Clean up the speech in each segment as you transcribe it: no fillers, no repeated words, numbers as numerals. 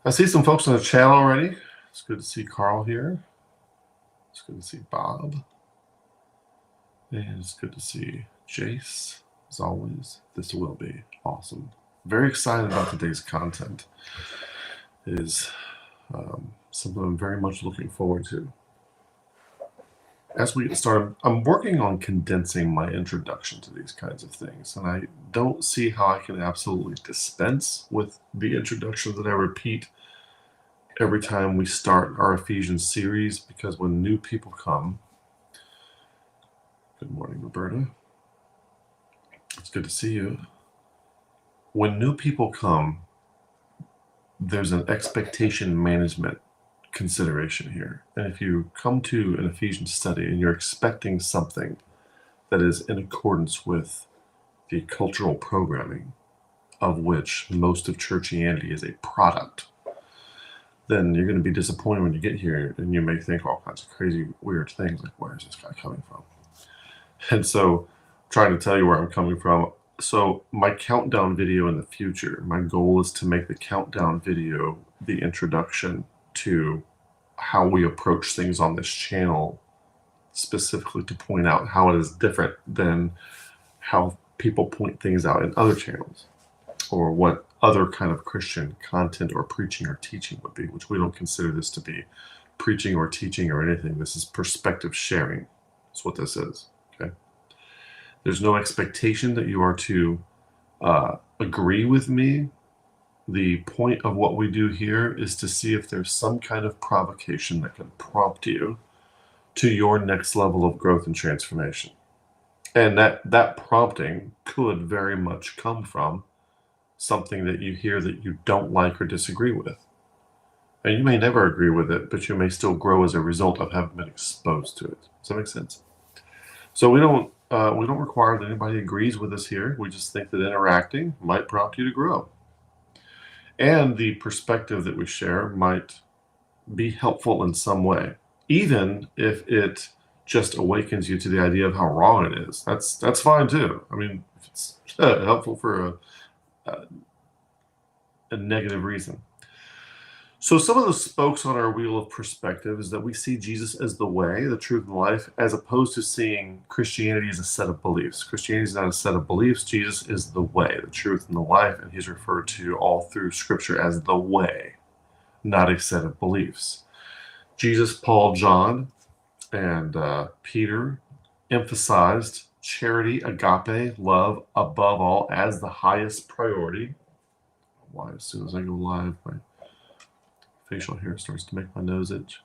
I see some folks on the chat already. It's good to see Carl here. It's good to see Bob. And it's good to see Jace. As always, this will be awesome. Very excited about today's content. It is something I'm very much looking forward to. As we get started, I'm working on condensing my introduction to these kinds of things, and I don't see how I can absolutely dispense with the introduction that I repeat every time we start our Ephesians series, because when new people come, good morning, Roberta. It's good to see you. When new people come, there's an expectation management consideration here. And if you come to an Ephesians study and you're expecting something that is in accordance with the cultural programming of which most of churchianity is a product, then you're going to be disappointed when you get here, and you may think all kinds of crazy, weird things like, where is this guy coming from? And so, I'm trying to tell you where I'm coming from. So my countdown video in the future, my goal is to make the countdown video the introduction to how we approach things on this channel, specifically to point out how it is different than how people point things out in other channels, or what other kind of Christian content or preaching or teaching would be, which we don't consider this to be preaching or teaching or anything. This is perspective sharing. That's what this is, okay? There's no expectation that you are to agree with me. The point of what we do here is to see if there's some kind of provocation that can prompt you to your next level of growth and transformation. And that prompting could very much come from something that you hear that you don't like or disagree with. And you may never agree with it, but you may still grow as a result of having been exposed to it. Does that make sense? So we don't require that anybody agrees with us here. We just think that interacting might prompt you to grow. And the perspective that we share might be helpful in some way, even if it just awakens you to the idea of how wrong it is. That's fine too. I mean, if it's helpful for a negative reason. So some of the spokes on our wheel of perspective is that we see Jesus as the way, the truth, and the life, as opposed to seeing Christianity as a set of beliefs. Christianity is not a set of beliefs. Jesus is the way, the truth, and the life, and he's referred to all through Scripture as the way, not a set of beliefs. Jesus, Paul, John, and Peter emphasized charity, agape, love, above all, as the highest priority. Why, as soon as I go live, my facial hair starts to make my nose itch.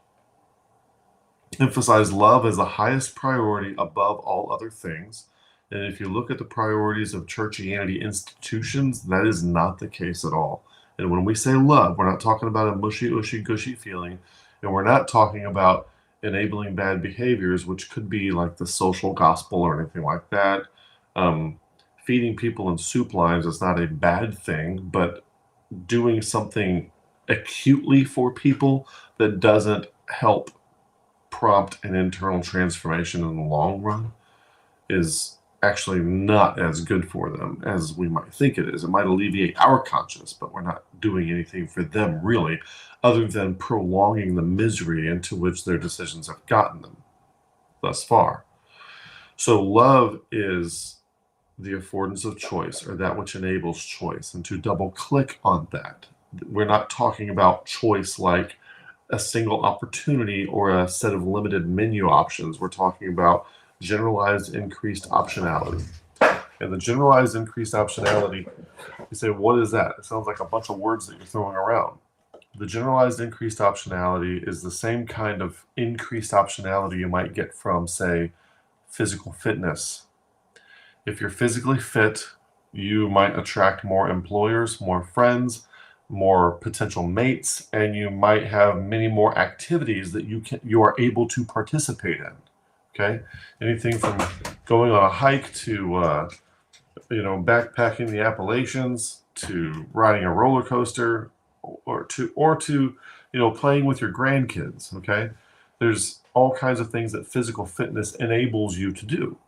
Emphasize love as the highest priority above all other things. And if you look at the priorities of churchianity institutions, that is not the case at all. And when we say love, we're not talking about a mushy, ushy, gushy feeling. And we're not talking about enabling bad behaviors, which could be like the social gospel or anything like that. Feeding people in soup lines is not a bad thing, but doing something acutely for people that doesn't help prompt an internal transformation in the long run is actually not as good for them as we might think it is. It might alleviate our conscience, but we're not doing anything for them really, other than prolonging the misery into which their decisions have gotten them thus far. So love is the affordance of choice, or that which enables choice. And to double click on that, we're not talking about choice like a single opportunity or a set of limited menu options. We're talking about generalized increased optionality. And the generalized increased optionality, you say, what is that? It sounds like a bunch of words that you're throwing around. The generalized increased optionality is the same kind of increased optionality you might get from, say, physical fitness. If you're physically fit, you might attract more employers, more friends, more potential mates, and you might have many more activities that you are able to participate in. Okay, anything from going on a hike to backpacking the Appalachians, to riding a roller coaster, or to playing with your grandkids. Okay, there's all kinds of things that physical fitness enables you to do.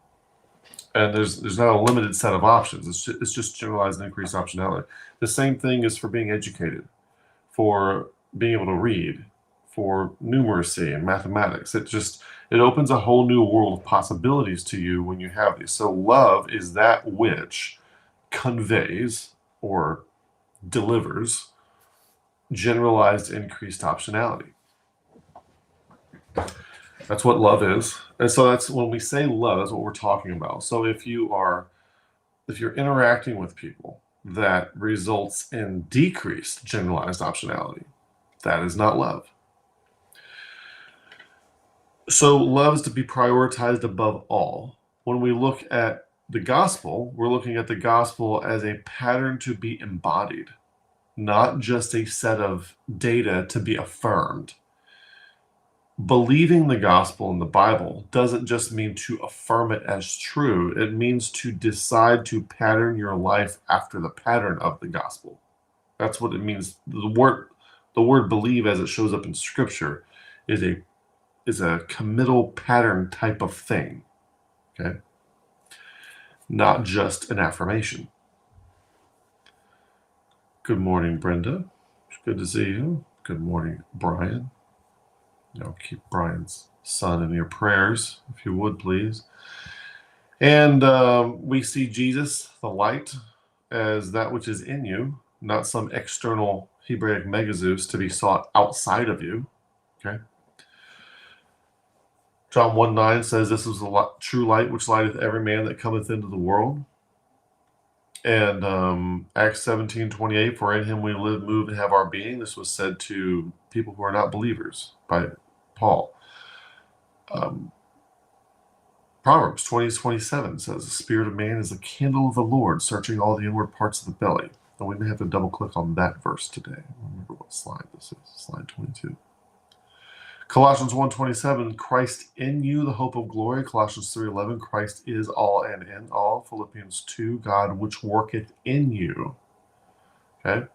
And there's not a limited set of options. It's just generalized and increased optionality. The same thing is for being educated. for being able to read, for numeracy and mathematics. It opens a whole new world of possibilities to you when you have these. So love is that which conveys or delivers generalized increased optionality. That's what love is. And so that's when we say love, that's what we're talking about. So if you're interacting with people that results in decreased generalized optionality, that is not love. So love is to be prioritized above all. When we look at the gospel, we're looking at the gospel as a pattern to be embodied, not just a set of data to be affirmed. Believing the gospel in the Bible doesn't just mean to affirm it as true. It means to decide to pattern your life after the pattern of the gospel. That's what it means. The word believe, as it shows up in Scripture, is a committal pattern type of thing. Okay? Not just an affirmation. Good morning, Brenda. It's good to see you. Good morning, Brian. Keep Brian's son in your prayers, if you would, please. And we see Jesus, the light, as that which is in you, not some external Hebraic megazeus to be sought outside of you. Okay. John 1:9 says, "This is the true light which lighteth every man that cometh into the world." And Acts 17:28, "For in him we live, move, and have our being." This was said to people who are not believers by Paul. Proverbs 20:27 says, "The spirit of man is the candle of the Lord, searching all the inward parts of the belly." And we may have to double click on that verse today. I don't remember what slide this is. Slide 22. Colossians 1:27, "Christ in you, the hope of glory." Colossians 3:11, "Christ is all and in all." Philippians 2, "God which worketh in you." Okay?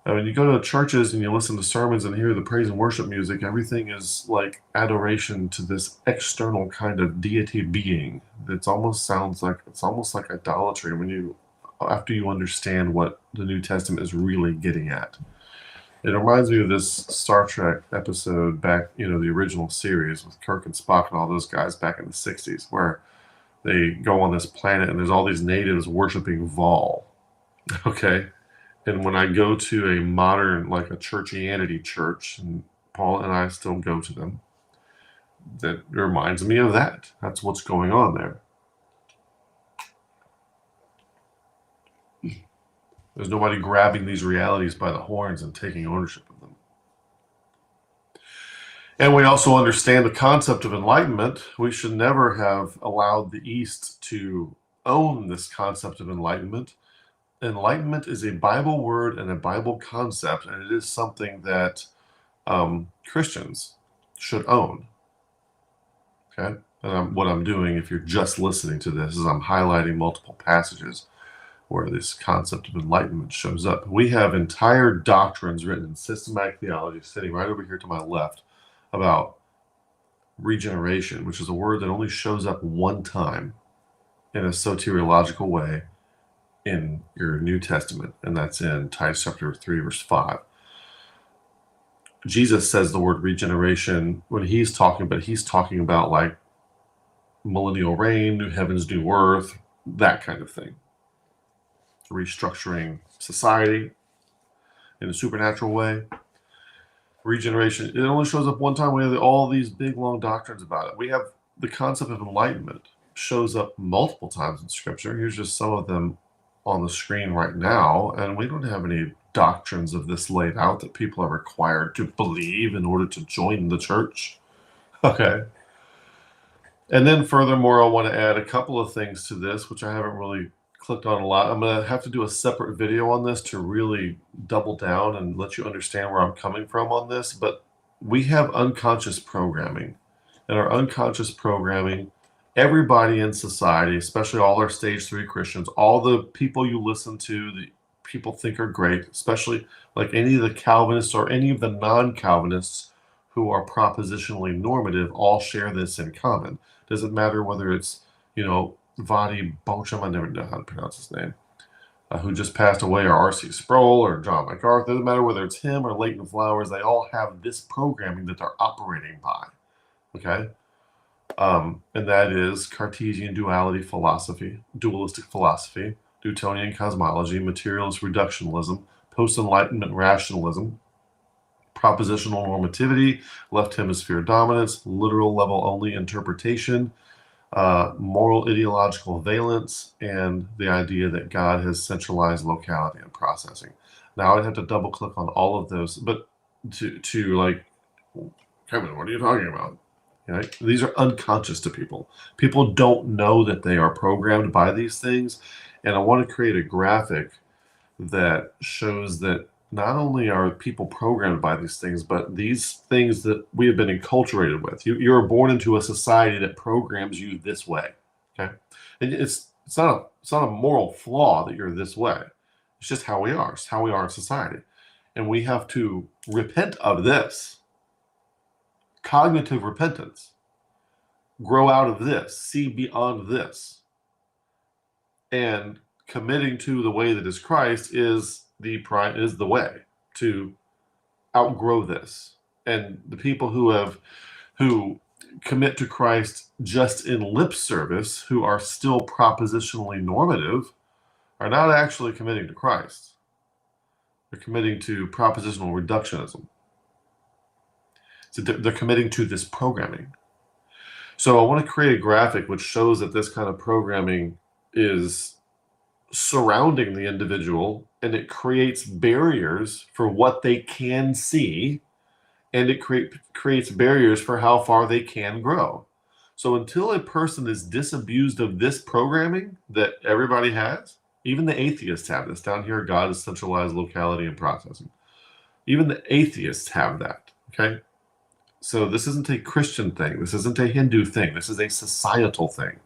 Now, when you go to churches and you listen to sermons and hear the praise and worship music, everything is like adoration to this external kind of deity being. It's almost like idolatry after you understand what the New Testament is really getting at. It reminds me of this Star Trek episode back, the original series with Kirk and Spock and all those guys back in the 60s, where they go on this planet and there's all these natives worshiping Vol. Okay? And when I go to a modern, like a churchianity church, and Paul and I still go to them, that reminds me of that. That's what's going on there. There's nobody grabbing these realities by the horns and taking ownership of them. And we also understand the concept of enlightenment. We should never have allowed the East to own this concept of enlightenment. Enlightenment is a Bible word and a Bible concept, and it is something that Christians should own. Okay? And what I'm doing, if you're just listening to this, is I'm highlighting multiple passages where this concept of enlightenment shows up. We have entire doctrines written in systematic theology sitting right over here to my left about regeneration, which is a word that only shows up one time in a soteriological way in your New Testament, and that's in Titus chapter 3, verse 5. Jesus says the word regeneration when he's talking about like millennial reign, new heavens, new earth, that kind of thing. Restructuring society in a supernatural way. Regeneration, it only shows up one time. We have all these big, long doctrines about it. We have the concept of enlightenment shows up multiple times in Scripture. Here's just some of them on the screen right now, and we don't have any doctrines of this laid out that people are required to believe in order to join the church. Okay. And then furthermore, I want to add a couple of things to this, which I haven't really clicked on a lot. I'm going to have to do a separate video on this to really double down and let you understand where I'm coming from on this. But we have unconscious programming. And our unconscious programming, everybody in society, especially all our stage 3 Christians, all the people you listen to, the people think are great, especially like any of the Calvinists or any of the non-Calvinists who are propositionally normative, all share this in common. Doesn't matter whether it's, Vadi Bochum, I never know how to pronounce his name, who just passed away, or R.C. Sproul or John MacArthur. It doesn't matter whether it's him or Leighton Flowers. They all have this programming that they're operating by. Okay? And that is Cartesian dualistic philosophy, Newtonian cosmology, materialist reductionism, post-enlightenment rationalism, propositional normativity, left hemisphere dominance, literal level only interpretation, moral ideological valence, and the idea that God has centralized locality and processing. Now I'd have to double click on all of those, but to like, Kevin, what are you talking about? Right? These are unconscious to people. People don't know that they are programmed by these things. And I want to create a graphic that shows that not only are people programmed by these things, but these things that we have been enculturated with. You're born into a society that programs you this way. Okay, and it's not a moral flaw that you're this way. It's just how we are. It's how we are in society, and we have to repent of this. Cognitive repentance. Grow out of this. See beyond this. And committing to the way that is Christ is the way to outgrow this. And the people who commit to Christ just in lip service, who are still propositionally normative, are not actually committing to Christ. They're committing to propositional reductionism. So they're committing to this programming. So I want to create a graphic which shows that this kind of programming is surrounding the individual, and it creates barriers for what they can see, and it creates barriers for how far they can grow. So until a person is disabused of this programming that everybody has, even the atheists have this. Down here, God is centralized locality and processing. Even the atheists have that, okay? So this isn't a Christian thing. This isn't a Hindu thing. This is a societal thing.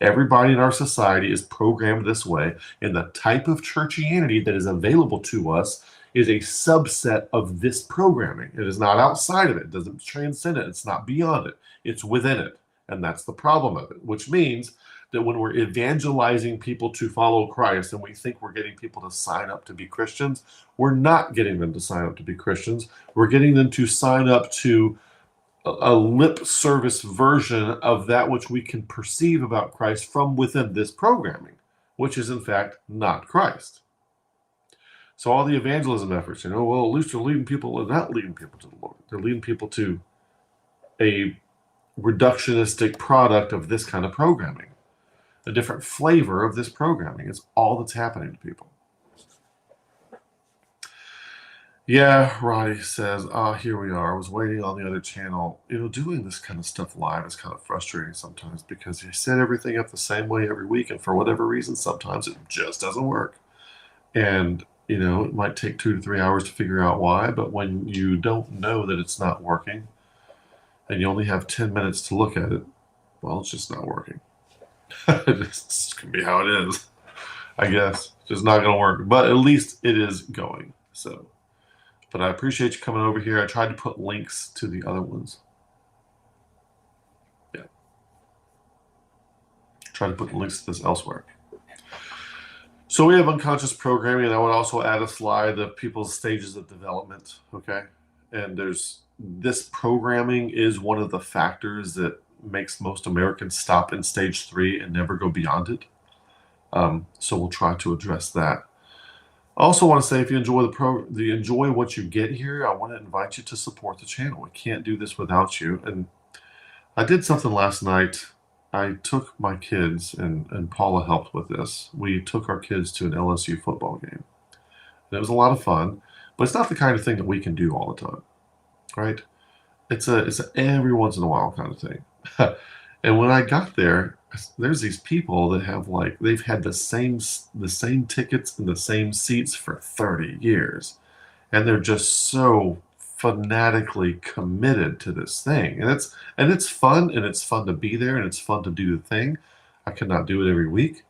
Everybody in our society is programmed this way, and the type of churchianity that is available to us is a subset of this programming. It is not outside of it. It doesn't transcend it. It's not beyond it. It's within it, and that's the problem of it, which means that when we're evangelizing people to follow Christ and we think we're getting people to sign up to be Christians, we're not getting them to sign up to be Christians. We're getting them to sign up to a lip service version of that which we can perceive about Christ from within this programming, which is in fact not Christ. So all the evangelism efforts, well, at least they're leading people, they're not leading people to the Lord. They're leading people to a reductionistic product of this kind of programming, a different flavor of this programming. It's all that's happening to people. Yeah, Roddy says, here we are. I was waiting on the other channel. Doing this kind of stuff live is kind of frustrating sometimes because you set everything up the same way every week, and for whatever reason, sometimes it just doesn't work. And, it might take 2 to 3 hours to figure out why, but when you don't know that it's not working and you only have 10 minutes to look at it, well, it's just not working. It's going to be how it is, I guess. It's just not going to work, but at least it is going, so. But I appreciate you coming over here. I tried to put links to the other ones. Yeah. Try to put the links to this elsewhere. So we have unconscious programming, and I would also add a slide of people's stages of development, okay? And this programming is one of the factors that makes most Americans stop in stage 3 and never go beyond it. So we'll try to address that. I also want to say, if you enjoy enjoy what you get here, I want to invite you to support the channel. We can't do this without you. And I did something last night. I took my kids, and Paula helped with this. We took our kids to an LSU football game. And it was a lot of fun, but it's not the kind of thing that we can do all the time, right? It's a every once in a while kind of thing. And when I got there, there's these people that have they've had the same tickets and the same seats for 30 years, and they're just so fanatically committed to this thing, and it's fun, and it's fun to be there, and it's fun to do the thing. I could not do it every week.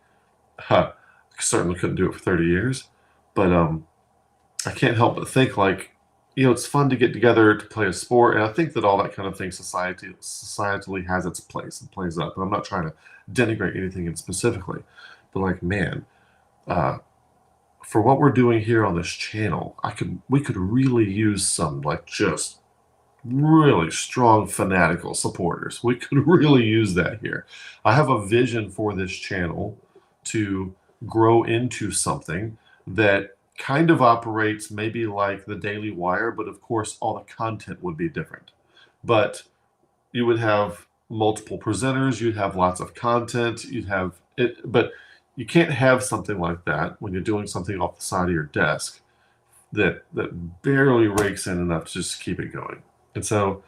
I certainly couldn't do it for 30 years, but I can't help but think it's fun to get together to play a sport, and I think that all that kind of thing societally has its place and plays up. And I'm not trying to denigrate anything in specifically, but man, for what we're doing here on this channel, we could really use some just really strong fanatical supporters. We could really use that here. I have a vision for this channel to grow into something that kind of operates maybe like the Daily Wire, but of course all the content would be different. But you would have multiple presenters, you'd have lots of content, you'd have it, but you can't have something like that when you're doing something off the side of your desk that barely rakes in enough to just keep it going. And so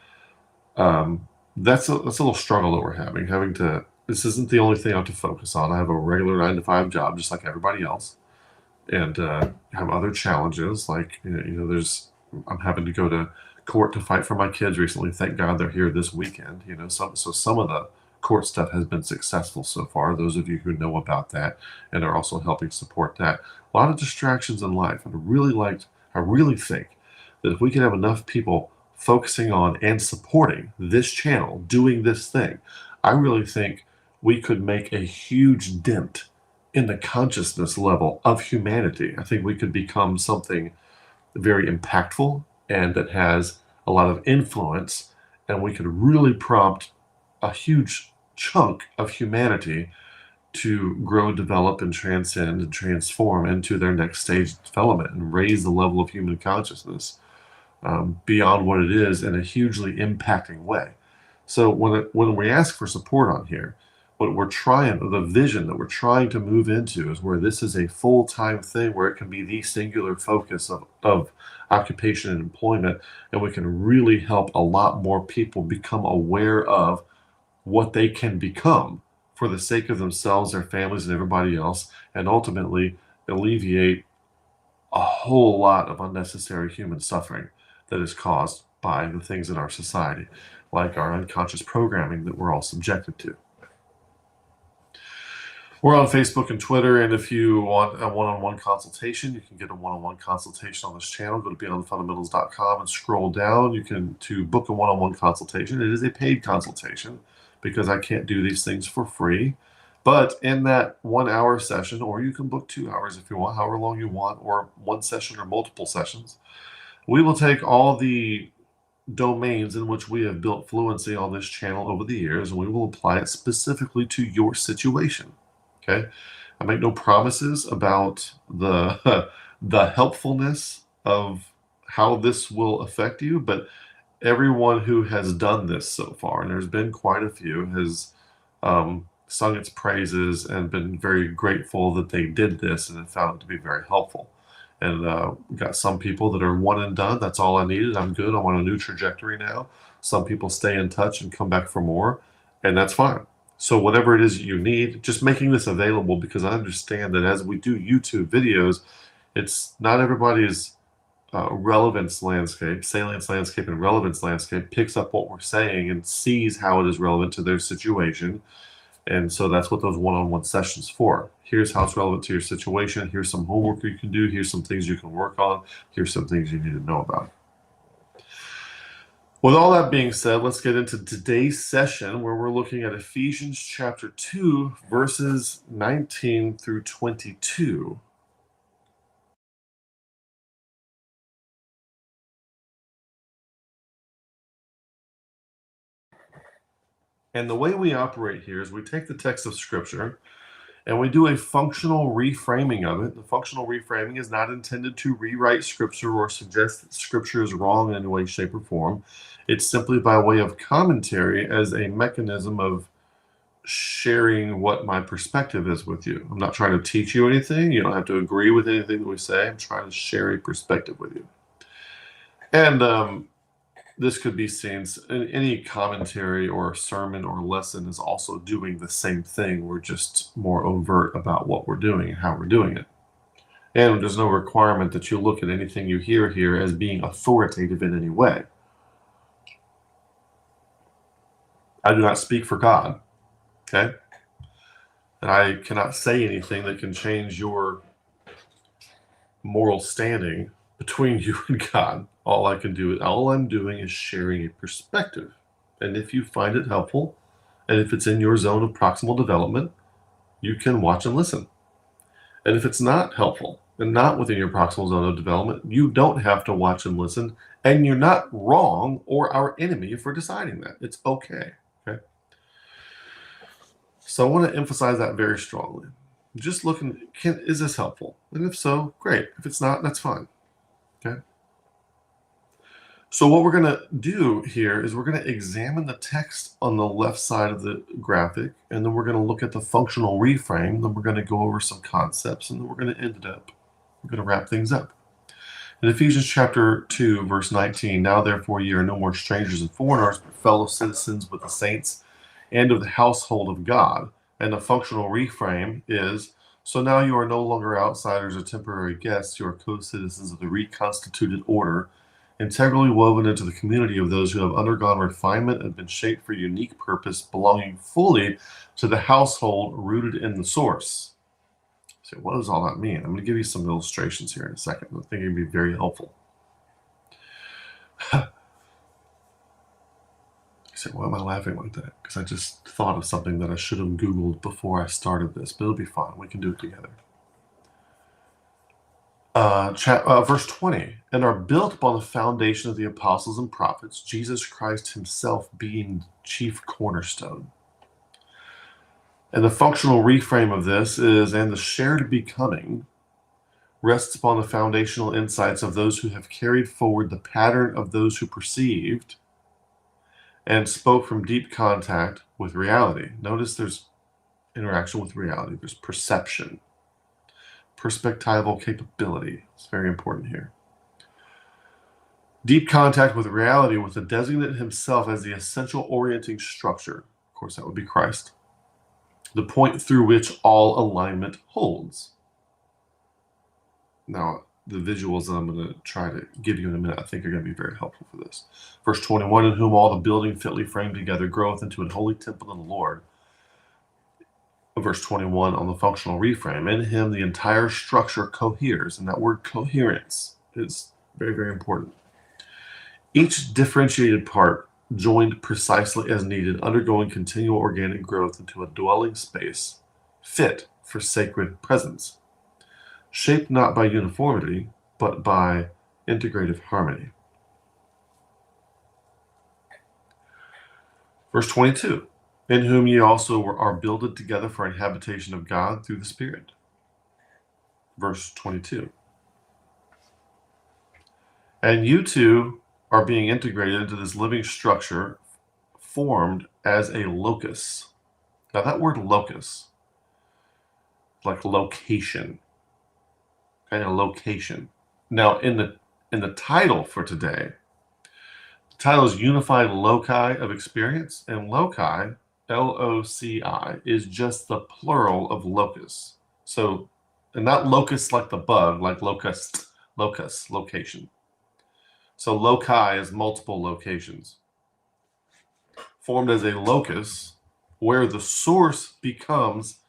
that's a little struggle that we're having to. This isn't the only thing I have to focus on. I have a regular 9-to-5 job, just like everybody else, and have other challenges. Like I'm having to go to court to fight for my kids recently. Thank God they're here this weekend. So some of the court stuff has been successful so far. Those of you who know about that and are also helping support that. A lot of distractions in life, and I really think that if we can have enough people focusing on and supporting this channel, doing this thing, I really think we could make a huge dent in the consciousness level of humanity. I think we could become something very impactful and that has a lot of influence, and we could really prompt a huge chunk of humanity to grow, develop, and transcend and transform into their next stage of development and raise the level of human consciousness beyond what it is in a hugely impacting way. So when we ask for support on here, the vision that we're trying to move into is where this is a full-time thing, where it can be the singular focus of occupation and employment, and we can really help a lot more people become aware of what they can become for the sake of themselves, their families, and everybody else, and ultimately alleviate a whole lot of unnecessary human suffering that is caused by the things in our society, like our unconscious programming that we're all subjected to. We're on Facebook and Twitter, and if you want a one-on-one consultation, you can get a one-on-one consultation on this channel. Go to beyondthefundamentals.com and scroll down. To book a one-on-one consultation. It is a paid consultation because I can't do these things for free. But in that 1 hour session, or you can book 2 hours if you want, however long you want, or one session or multiple sessions, we will take all the domains in which we have built fluency on this channel over the years, and we will apply it specifically to your situation. Okay, I make no promises about the helpfulness of how this will affect you, but everyone who has done this so far, and there's been quite a few, has sung its praises and been very grateful that they did this and have found it to be very helpful. And got some people that are one and done. That's all I needed. I'm good. I'm on a new trajectory now. Some people stay in touch and come back for more, and that's fine. So whatever it is you need, just making this available, because I understand that as we do YouTube videos, it's not everybody's relevance landscape, salience landscape, and relevance landscape picks up what we're saying and sees how it is relevant to their situation. And so that's what those one-on-one sessions for. Here's how it's relevant to your situation. Here's some homework you can do. Here's some things you can work on. Here's some things you need to know about. With all that being said, let's get into today's session, where we're looking at Ephesians chapter 2, verses 19 through 22. And the way we operate here is we take the text of Scripture and we do a functional reframing of it. The functional reframing is not intended to rewrite Scripture or suggest that Scripture is wrong in any way, shape, or form. It's simply by way of commentary as a mechanism of sharing what my perspective is with you. I'm not trying to teach you anything. You don't have to agree with anything that we say. I'm trying to share a perspective with you. And this could be seen, any commentary or sermon or lesson is also doing the same thing. We're just more overt about what we're doing and how we're doing it. And there's no requirement that you look at anything you hear here as being authoritative in any way. I do not speak for God, okay? And I cannot say anything that can change your moral standing between you and God. All I'm doing is sharing a perspective. And if you find it helpful, and if it's in your zone of proximal development, you can watch and listen. And if it's not helpful, and not within your proximal zone of development, you don't have to watch and listen, and you're not wrong or our enemy for deciding that. It's okay. Okay. So I want to emphasize that very strongly. Just looking, is this helpful? And if so, great. If it's not, that's fine. Okay. So what we're going to do here is we're going to examine the text on the left side of the graphic, and then we're going to look at the functional reframe, then we're going to go over some concepts, and then we're going to end it up. We're going to wrap things up. In Ephesians chapter 2, verse 19, now therefore ye are no more strangers and foreigners, but fellow citizens with the saints and of the household of God. And the functional reframe is, so now you are no longer outsiders or temporary guests, you are co-citizens of the reconstituted order, integrally woven into the community of those who have undergone refinement and been shaped for unique purpose, belonging fully to the household rooted in the source. So what does all that mean? I'm going to give you some illustrations here in a second. I think it'd be very helpful. You say, why am I laughing like that? Because I just thought of something that I should have Googled before I started this, but it'll be fine. We can do it together. Verse 20, and are built upon the foundation of the apostles and prophets, Jesus Christ himself being chief cornerstone. And the functional reframe of this is, and the shared becoming rests upon the foundational insights of those who have carried forward the pattern of those who perceived and spoke from deep contact with reality. Notice there's interaction with reality. There's perception. Perspectival capability. It's very important here. Deep contact with reality with the designate himself as the essential orienting structure. Of course, that would be Christ. The point through which all alignment holds. Now, the visuals that I'm going to try to give you in a minute, I think are going to be very helpful for this. Verse 21, in whom all the building fitly framed together groweth into an holy temple in the Lord. Verse 21 on the functional reframe, in him the entire structure coheres, and that word coherence is very, very important. Each differentiated part joined precisely as needed, undergoing continual organic growth into a dwelling space fit for sacred presence, shaped not by uniformity, but by integrative harmony. Verse 22, in whom ye also are builded together for an habitation of God through the Spirit. Verse 22. And you two are being integrated into this living structure formed as a locus. Now that word locus, like location, kind of location. Now in the title for today, the title is Unified Loci of Experience, and loci, L-O-C-I, is just the plural of locus. So, and not locus like the bug, like locust, location. So loci is multiple locations. Formed as a locus where the source becomes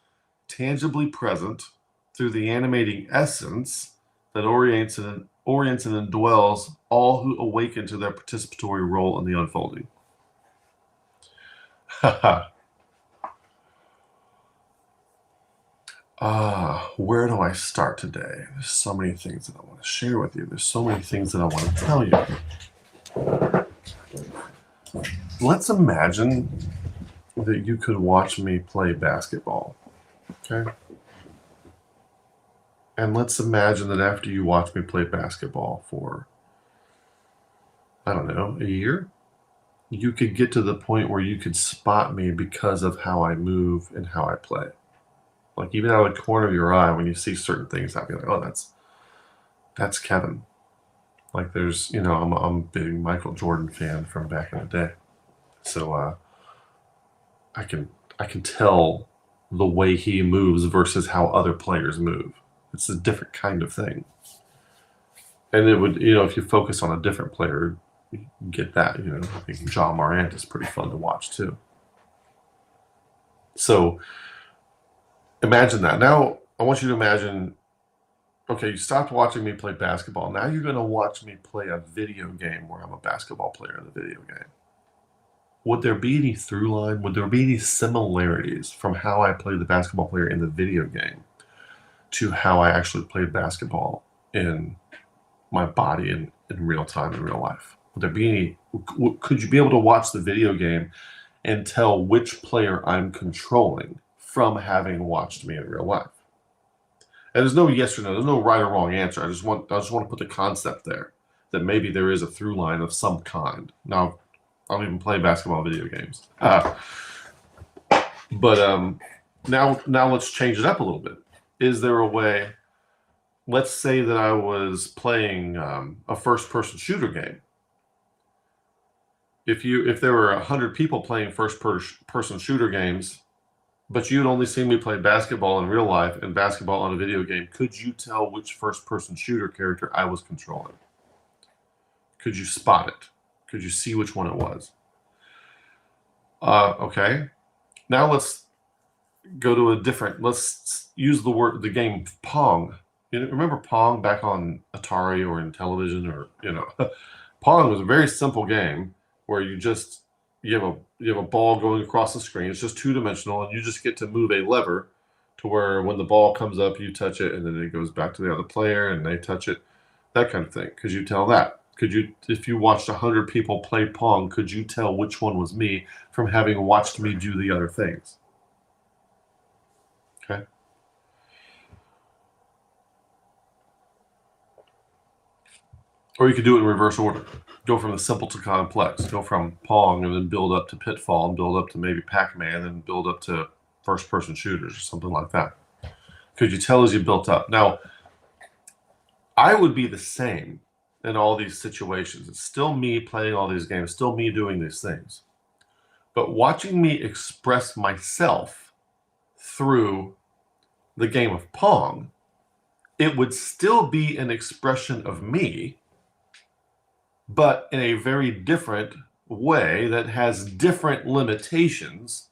tangibly present through the animating essence that orients and indwells all who awaken to their participatory role in the unfolding. Where do I start today? There's so many things that I want to share with you. There's so many things that I want to tell you. Let's imagine that you could watch me play basketball, okay? And let's imagine that after you watch me play basketball for, I don't know, a year, you could get to the point where you could spot me because of how I move and how I play. Like even out of the corner of your eye, when you see certain things, I'd be like, oh, that's Kevin. Like there's, I'm a big Michael Jordan fan from back in the day. So I can tell the way he moves versus how other players move. It's a different kind of thing. And it would, if you focus on a different player, you get that, I think John Morant is pretty fun to watch too. So imagine that. Now, I want you to imagine, okay, you stopped watching me play basketball. Now you're going to watch me play a video game where I'm a basketball player in the video game. Would there be any through line? Would there be any similarities from how I play the basketball player in the video game to how I actually played basketball in my body in real time, in real life? Would there be any, could you be able to watch the video game and tell which player I'm controlling from having watched me in real life? And there's no yes or no, there's no right or wrong answer. I just want to put the concept there that maybe there is a through line of some kind. Now, I don't even play basketball video games. But now let's change it up a little bit. Is there a way, let's say that I was playing a first-person shooter game. If there were 100 people playing first-person shooter games, but you'd only seen me play basketball in real life and basketball on a video game, could you tell which first-person shooter character I was controlling? Could you spot it? Could you see which one it was? Okay. Now let's go to a different, let's use the game Pong. Remember Pong back on Atari or in television, or Pong was a very simple game where you have a ball going across the screen. It's just two-dimensional, and you just get to move a lever to where when the ball comes up, you touch it, and then it goes back to the other player, and they touch it, that kind of thing. Could you tell that? If you watched 100 people play Pong, could you tell which one was me from having watched me do the other things? Okay. Or you could do it in reverse order. Go from the simple to complex. Go from Pong and then build up to Pitfall and build up to maybe Pac-Man and build up to first-person shooters or something like that. Could you tell as you built up? Now, I would be the same in all these situations. It's still me playing all these games, still me doing these things. But watching me express myself through the game of Pong, it would still be an expression of me, but in a very different way that has different limitations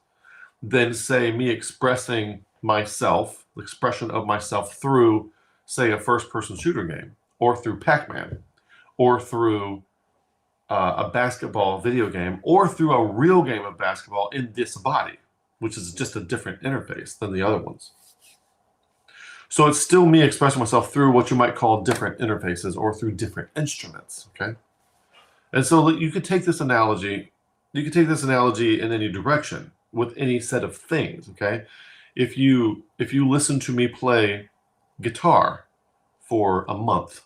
than, say, me expressing myself, the expression of myself through, say, a first-person shooter game, or through Pac-Man, or through a basketball video game, or through a real game of basketball in this body, which is just a different interface than the other ones. So it's still me expressing myself through what you might call different interfaces or through different instruments, okay? And so you could take this analogy in any direction with any set of things, okay? If you listen to me play guitar for a month,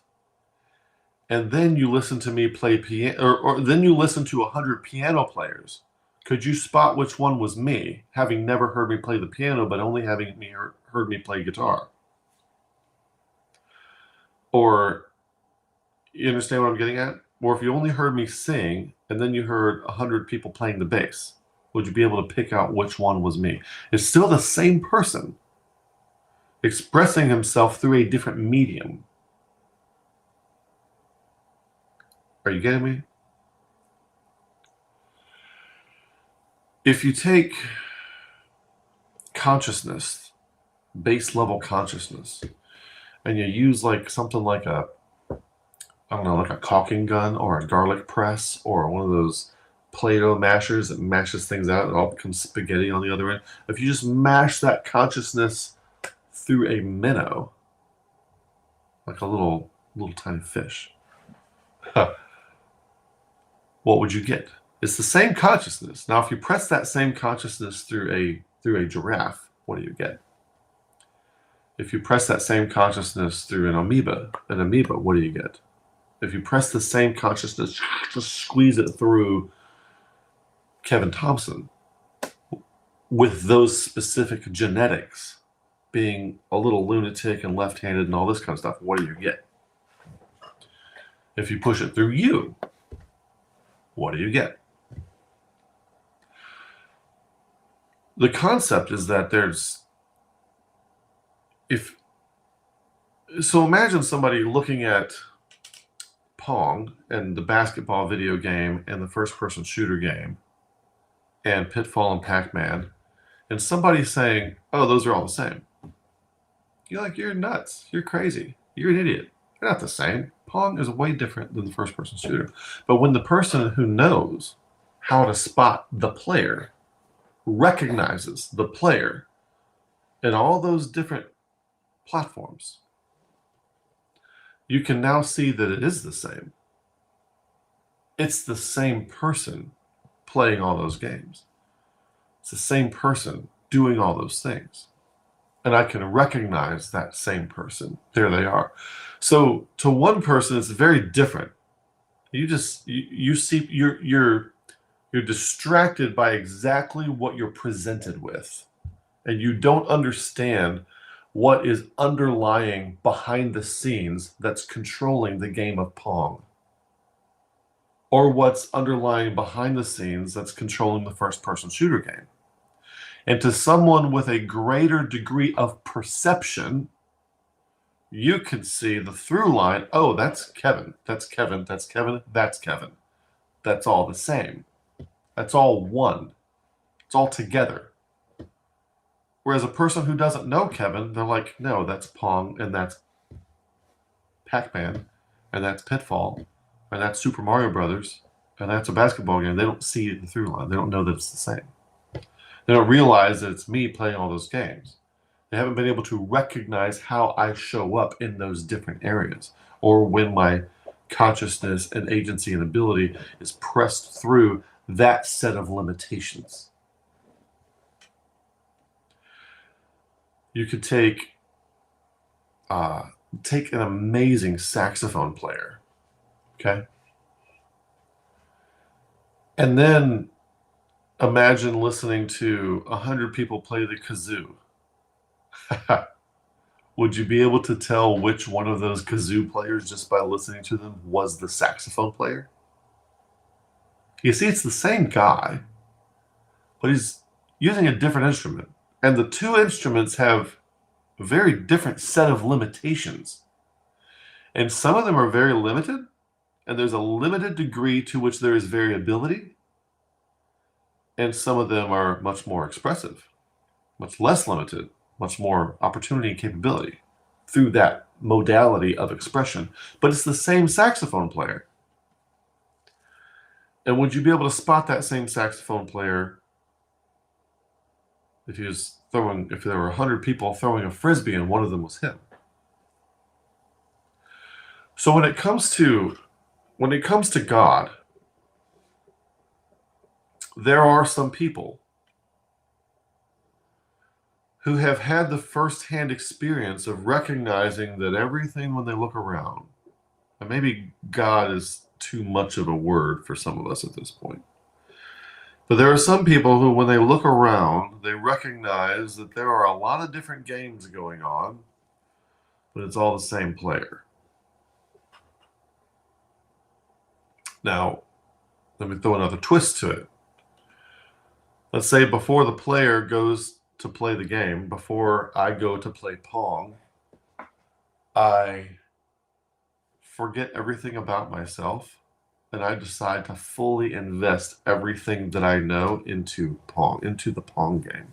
and then you listen to me play piano, or then you listen to 100 piano players, could you spot which one was me, having never heard me play the piano, but only having heard me play guitar? Or, you understand what I'm getting at? Or if you only heard me sing, and then you heard 100 people playing the bass, would you be able to pick out which one was me? It's still the same person expressing himself through a different medium. Are you getting me? If you take consciousness, base level consciousness, and you use like something like a, I don't know, like a caulking gun or a garlic press or one of those Play-Doh mashers that mashes things out and it all becomes spaghetti on the other end. If you just mash that consciousness through a minnow, like a little tiny fish, what would you get? It's the same consciousness. Now, if you press that same consciousness through a giraffe, what do you get? If you press that same consciousness through an amoeba, what do you get? If you press the same consciousness, just squeeze it through Kevin Thompson, with those specific genetics, being a little lunatic and left-handed and all this kind of stuff, what do you get? If you push it through you, what do you get? The concept is that so imagine somebody looking at Pong and the basketball video game and the first-person shooter game and Pitfall and Pac-Man, and somebody saying, oh, those are all the same. You're like, you're nuts. You're crazy. You're an idiot. They're not the same. Pong is way different than the first-person shooter. But when the person who knows how to spot the player recognizes the player in all those different platforms. You can now see that it is the same. It's the same person playing all those games. It's the same person doing all those things. And I can recognize that same person. There they are. So to one person, it's very different. You see you're distracted by exactly what you're presented with, and you don't understand what is underlying behind the scenes that's controlling the game of Pong, or what's underlying behind the scenes that's controlling the first-person shooter game. And to someone with a greater degree of perception, you can see the through line. Oh, that's Kevin. That's Kevin. That's Kevin. That's Kevin. That's all the same. That's all one. It's all together. Whereas a person who doesn't know Kevin, they're like, no, that's Pong, and that's Pac-Man, and that's Pitfall, and that's Super Mario Brothers, and that's a basketball game. They don't see the through line. They don't know that it's the same. They don't realize that it's me playing all those games. They haven't been able to recognize how I show up in those different areas, or when my consciousness and agency and ability is pressed through that set of limitations. You could take an amazing saxophone player, okay? And then imagine listening to 100 people play the kazoo. Would you be able to tell which one of those kazoo players just by listening to them was the saxophone player? You see, it's the same guy, but he's using a different instrument. And the two instruments have a very different set of limitations. And some of them are very limited, and there's a limited degree to which there is variability. And some of them are much more expressive, much less limited, much more opportunity and capability through that modality of expression. But it's the same saxophone player. And would you be able to spot that same saxophone player if there were 100 people throwing a frisbee and one of them was him? So when it comes to God, there are some people who have had the first-hand experience of recognizing that everything when they look around, and maybe God is too much of a word for some of us at this point, but there are some people who, when they look around, they recognize that there are a lot of different games going on, but it's all the same player. Now, let me throw another twist to it. Let's say before the player goes to play the game, before I go to play Pong, I forget everything about myself, and I decide to fully invest everything that I know into Pong, into the Pong game.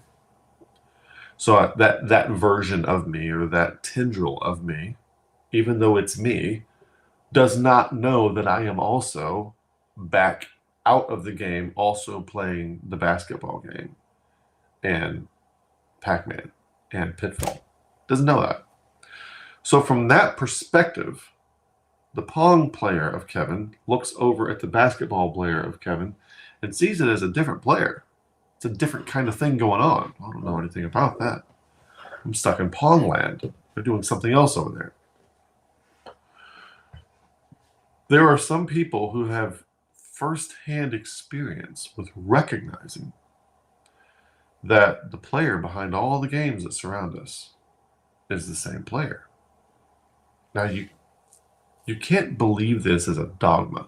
So that version of me, or that tendril of me, even though it's me, does not know that I am also back out of the game, also playing the basketball game and Pac-Man and Pitfall. Doesn't know that. So from that perspective, the Pong player of Kevin looks over at the basketball player of Kevin and sees it as a different player. It's a different kind of thing going on. I don't know anything about that. I'm stuck in Pong land. They're doing something else over there. There are some people who have first-hand experience with recognizing that the player behind all the games that surround us is the same player. Now, you can't believe this as a dogma.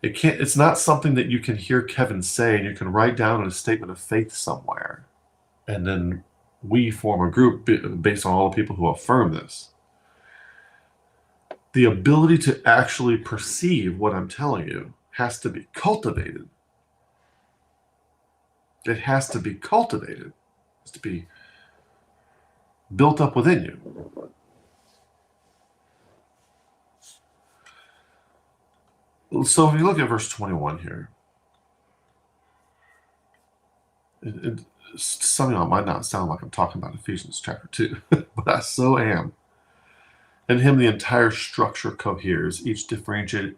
It's not something that you can hear Kevin say and you can write down in a statement of faith somewhere, and then we form a group based on all the people who affirm this. The ability to actually perceive what I'm telling you has to be cultivated. It has to be cultivated. It has to be built up within you. So if you look at verse 21 here, some of y'all might not sound like I'm talking about Ephesians chapter 2, but I so am. In him, the entire structure coheres, each differentiated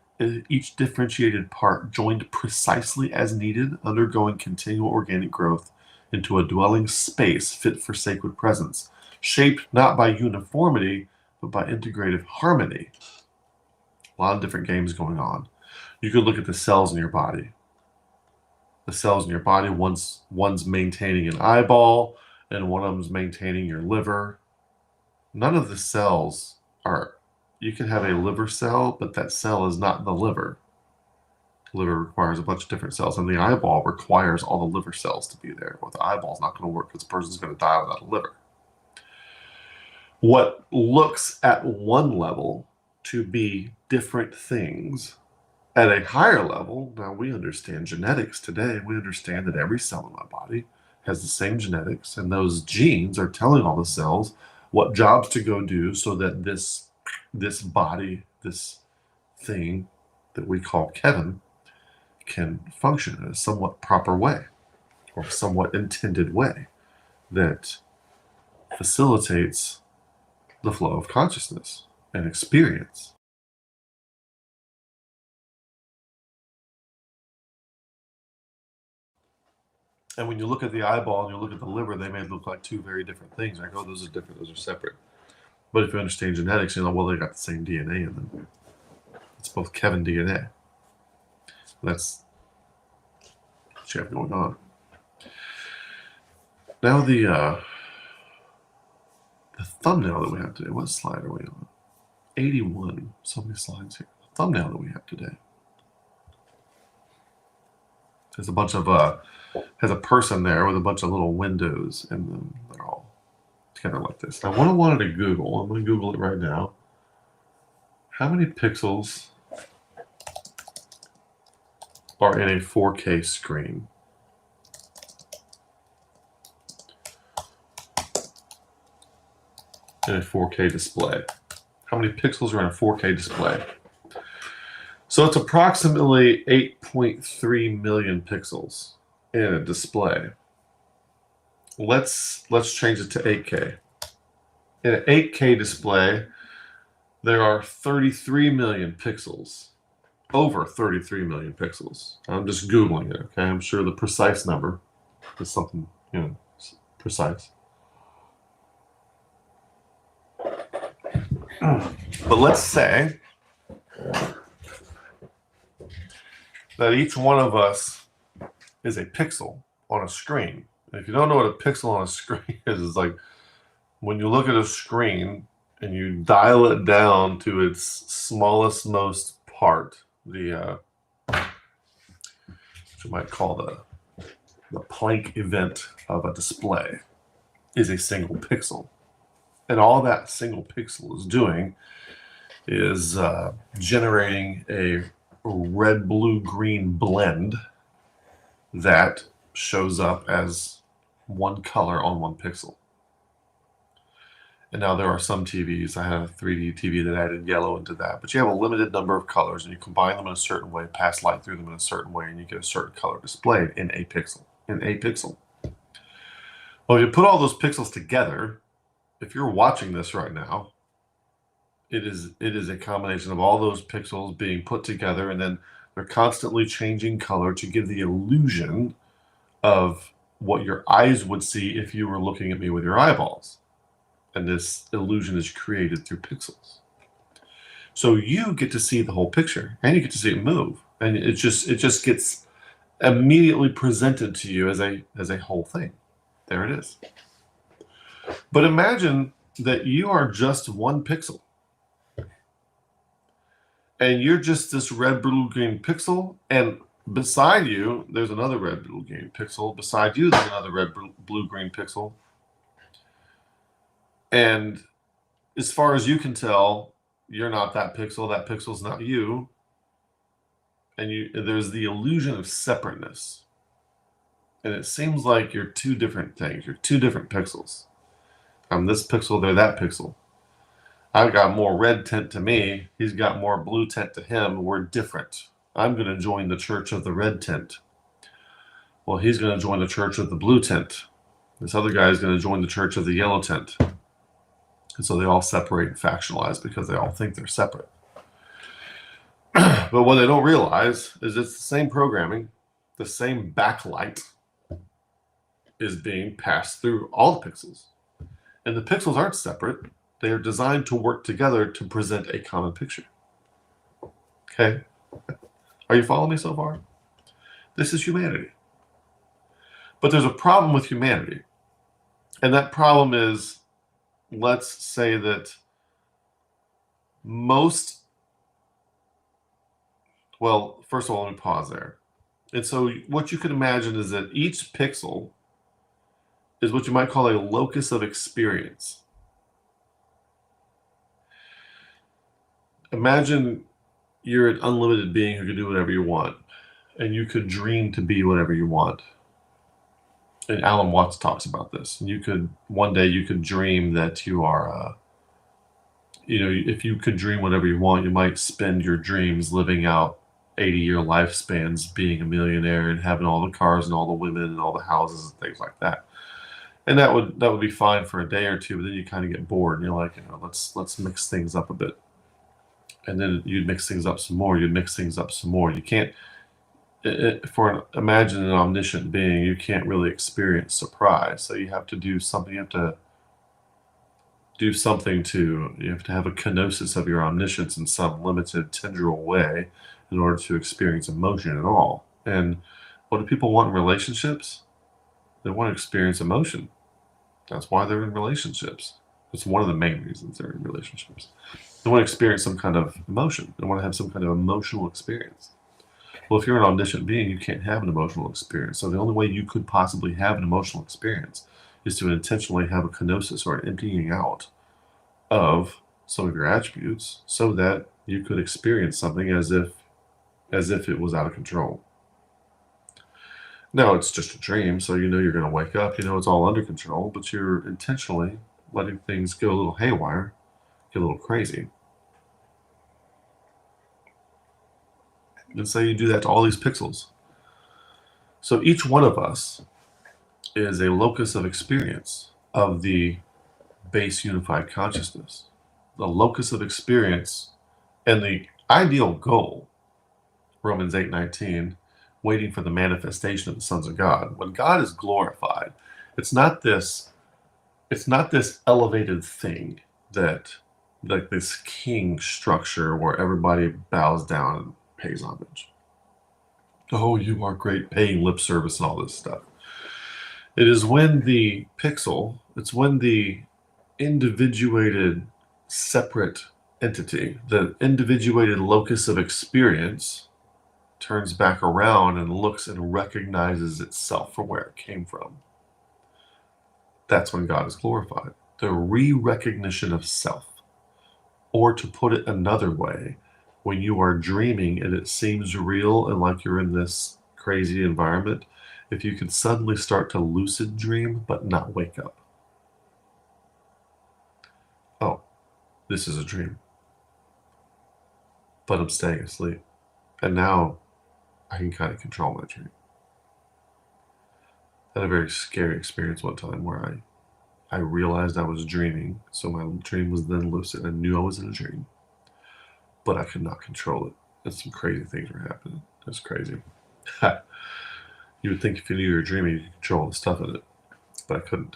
part joined precisely as needed, undergoing continual organic growth into a dwelling space fit for sacred presence, shaped not by uniformity, but by integrative harmony. A lot of different games going on. You could look at the cells in your body. The cells in your body, one's maintaining an eyeball, and one of them's maintaining your liver. None of the cells are, you can have a liver cell, but that cell is not the liver. The liver requires a bunch of different cells, and the eyeball requires all the liver cells to be there. Well, the eyeball's not going to work because the person's going to die without a liver. What looks at one level to be different things at a higher level, now we understand genetics today. We understand that every cell in my body has the same genetics, and those genes are telling all the cells what jobs to go do so that this body, this thing that we call Kevin, can function in a somewhat proper way or somewhat intended way that facilitates the flow of consciousness and experience. And when you look at the eyeball and you look at the liver, they may look like two very different things. I go, those are different, those are separate. But if you understand genetics, you know, well, they got the same DNA in them. It's both Kevin DNA. That's what you have going on. Now the thumbnail that we have today, what slide are we on? 81, so many slides here. The thumbnail that we have today. There's a bunch of, has a person there with a bunch of little windows in them. They're all together like this. Now, what I wanted to Google, I'm going to Google it right now. How many pixels are in a 4K screen? In a 4K display. How many pixels are in a 4K display? So it's approximately 8.3 million pixels in a display. Let's change it to 8K. In an 8K display, there are 33 million pixels. Over 33 million pixels. I'm just Googling it, okay? I'm sure the precise number is something, you know, precise. But let's say that each one of us is a pixel on a screen. And if you don't know what a pixel on a screen is, it's like when you look at a screen and you dial it down to its smallest, most part, the what you might call the Planck event of a display is a single pixel. And all that single pixel is doing is generating a red, blue, green blend that shows up as one color on one pixel. And now there are some TVs, I have a 3D TV that added yellow into that, but you have a limited number of colors and you combine them in a certain way, pass light through them in a certain way, and you get a certain color displayed in a pixel. Well, if you put all those pixels together, if you're watching this right now, it is a combination of all those pixels being put together, and then they're constantly changing color to give the illusion of what your eyes would see if you were looking at me with your eyeballs. And this illusion is created through pixels. So you get to see the whole picture, and you get to see it move, and it just gets immediately presented to you as a whole thing. There it is. But imagine that you are just one pixel. And you're just this red, blue, green pixel, and beside you, there's another red, blue, green pixel. Beside you, there's another red, blue, green pixel. And as far as you can tell, you're not that pixel's not you. And there's the illusion of separateness. And it seems like you're two different things. You're two different pixels. I'm this pixel, they're that pixel. I've got more red tint to me. He's got more blue tint to him. We're different. I'm going to join the church of the red tint. Well, he's going to join the church of the blue tint. This other guy is going to join the church of the yellow tent. And so they all separate and factionalize because they all think they're separate. But what they don't realize is it's the same programming, the same backlight is being passed through all the pixels. And the pixels aren't separate. They are designed to work together to present a common picture. Okay? Are you following me so far? This is humanity. But there's a problem with humanity. And that problem is, let's say that first of all, let me pause there. And so what you can imagine is that each pixel is what you might call a locus of experience. Imagine you're an unlimited being who can do whatever you want, and you could dream to be whatever you want. And Alan Watts talks about this. And one day you could dream that you are, if you could dream whatever you want, you might spend your dreams living out 80-year lifespans, being a millionaire and having all the cars and all the women and all the houses and things like that. And that would be fine for a day or two, but then you kind of get bored and you're like, let's mix things up a bit. And then you'd mix things up some more. You'd mix things up some more. You can't, imagine an omniscient being, you can't really experience surprise. So you have to do something. You have to have a kenosis of your omniscience in some limited tendril way in order to experience emotion at all. And what do people want in relationships? They want to experience emotion. That's why they're in relationships. It's one of the main reasons they're in relationships. They want to experience some kind of emotion. They want to have some kind of emotional experience. Well, if you're an omniscient being, you can't have an emotional experience. So the only way you could possibly have an emotional experience is to intentionally have a kenosis or an emptying out of some of your attributes so that you could experience something as if it was out of control. Now, it's just a dream, so you're going to wake up, it's all under control, but you're intentionally letting things go a little haywire, get a little crazy. And so you do that to all these pixels. So each one of us is a locus of experience of the base unified consciousness. The locus of experience and the ideal goal, Romans 8:19, waiting for the manifestation of the sons of God. When God is glorified, it's not this elevated thing that, like this king structure where everybody bows down and pays homage. Oh, you are great, paying lip service and all this stuff. It is when the individuated separate entity, the individuated locus of experience, turns back around and looks and recognizes itself for where it came from. That's when God is glorified. The re-recognition of self. Or to put it another way, when you are dreaming and it seems real and like you're in this crazy environment, if you can suddenly start to lucid dream but not wake up. Oh, this is a dream. But I'm staying asleep. And now I can kind of control my dream. I had a very scary experience one time where I realized I was dreaming. So my dream was then lucid. I knew I was in a dream. But I could not control it. And some crazy things were happening. It was crazy. You would think if you knew you were dreaming, you could control the stuff in it. But I couldn't.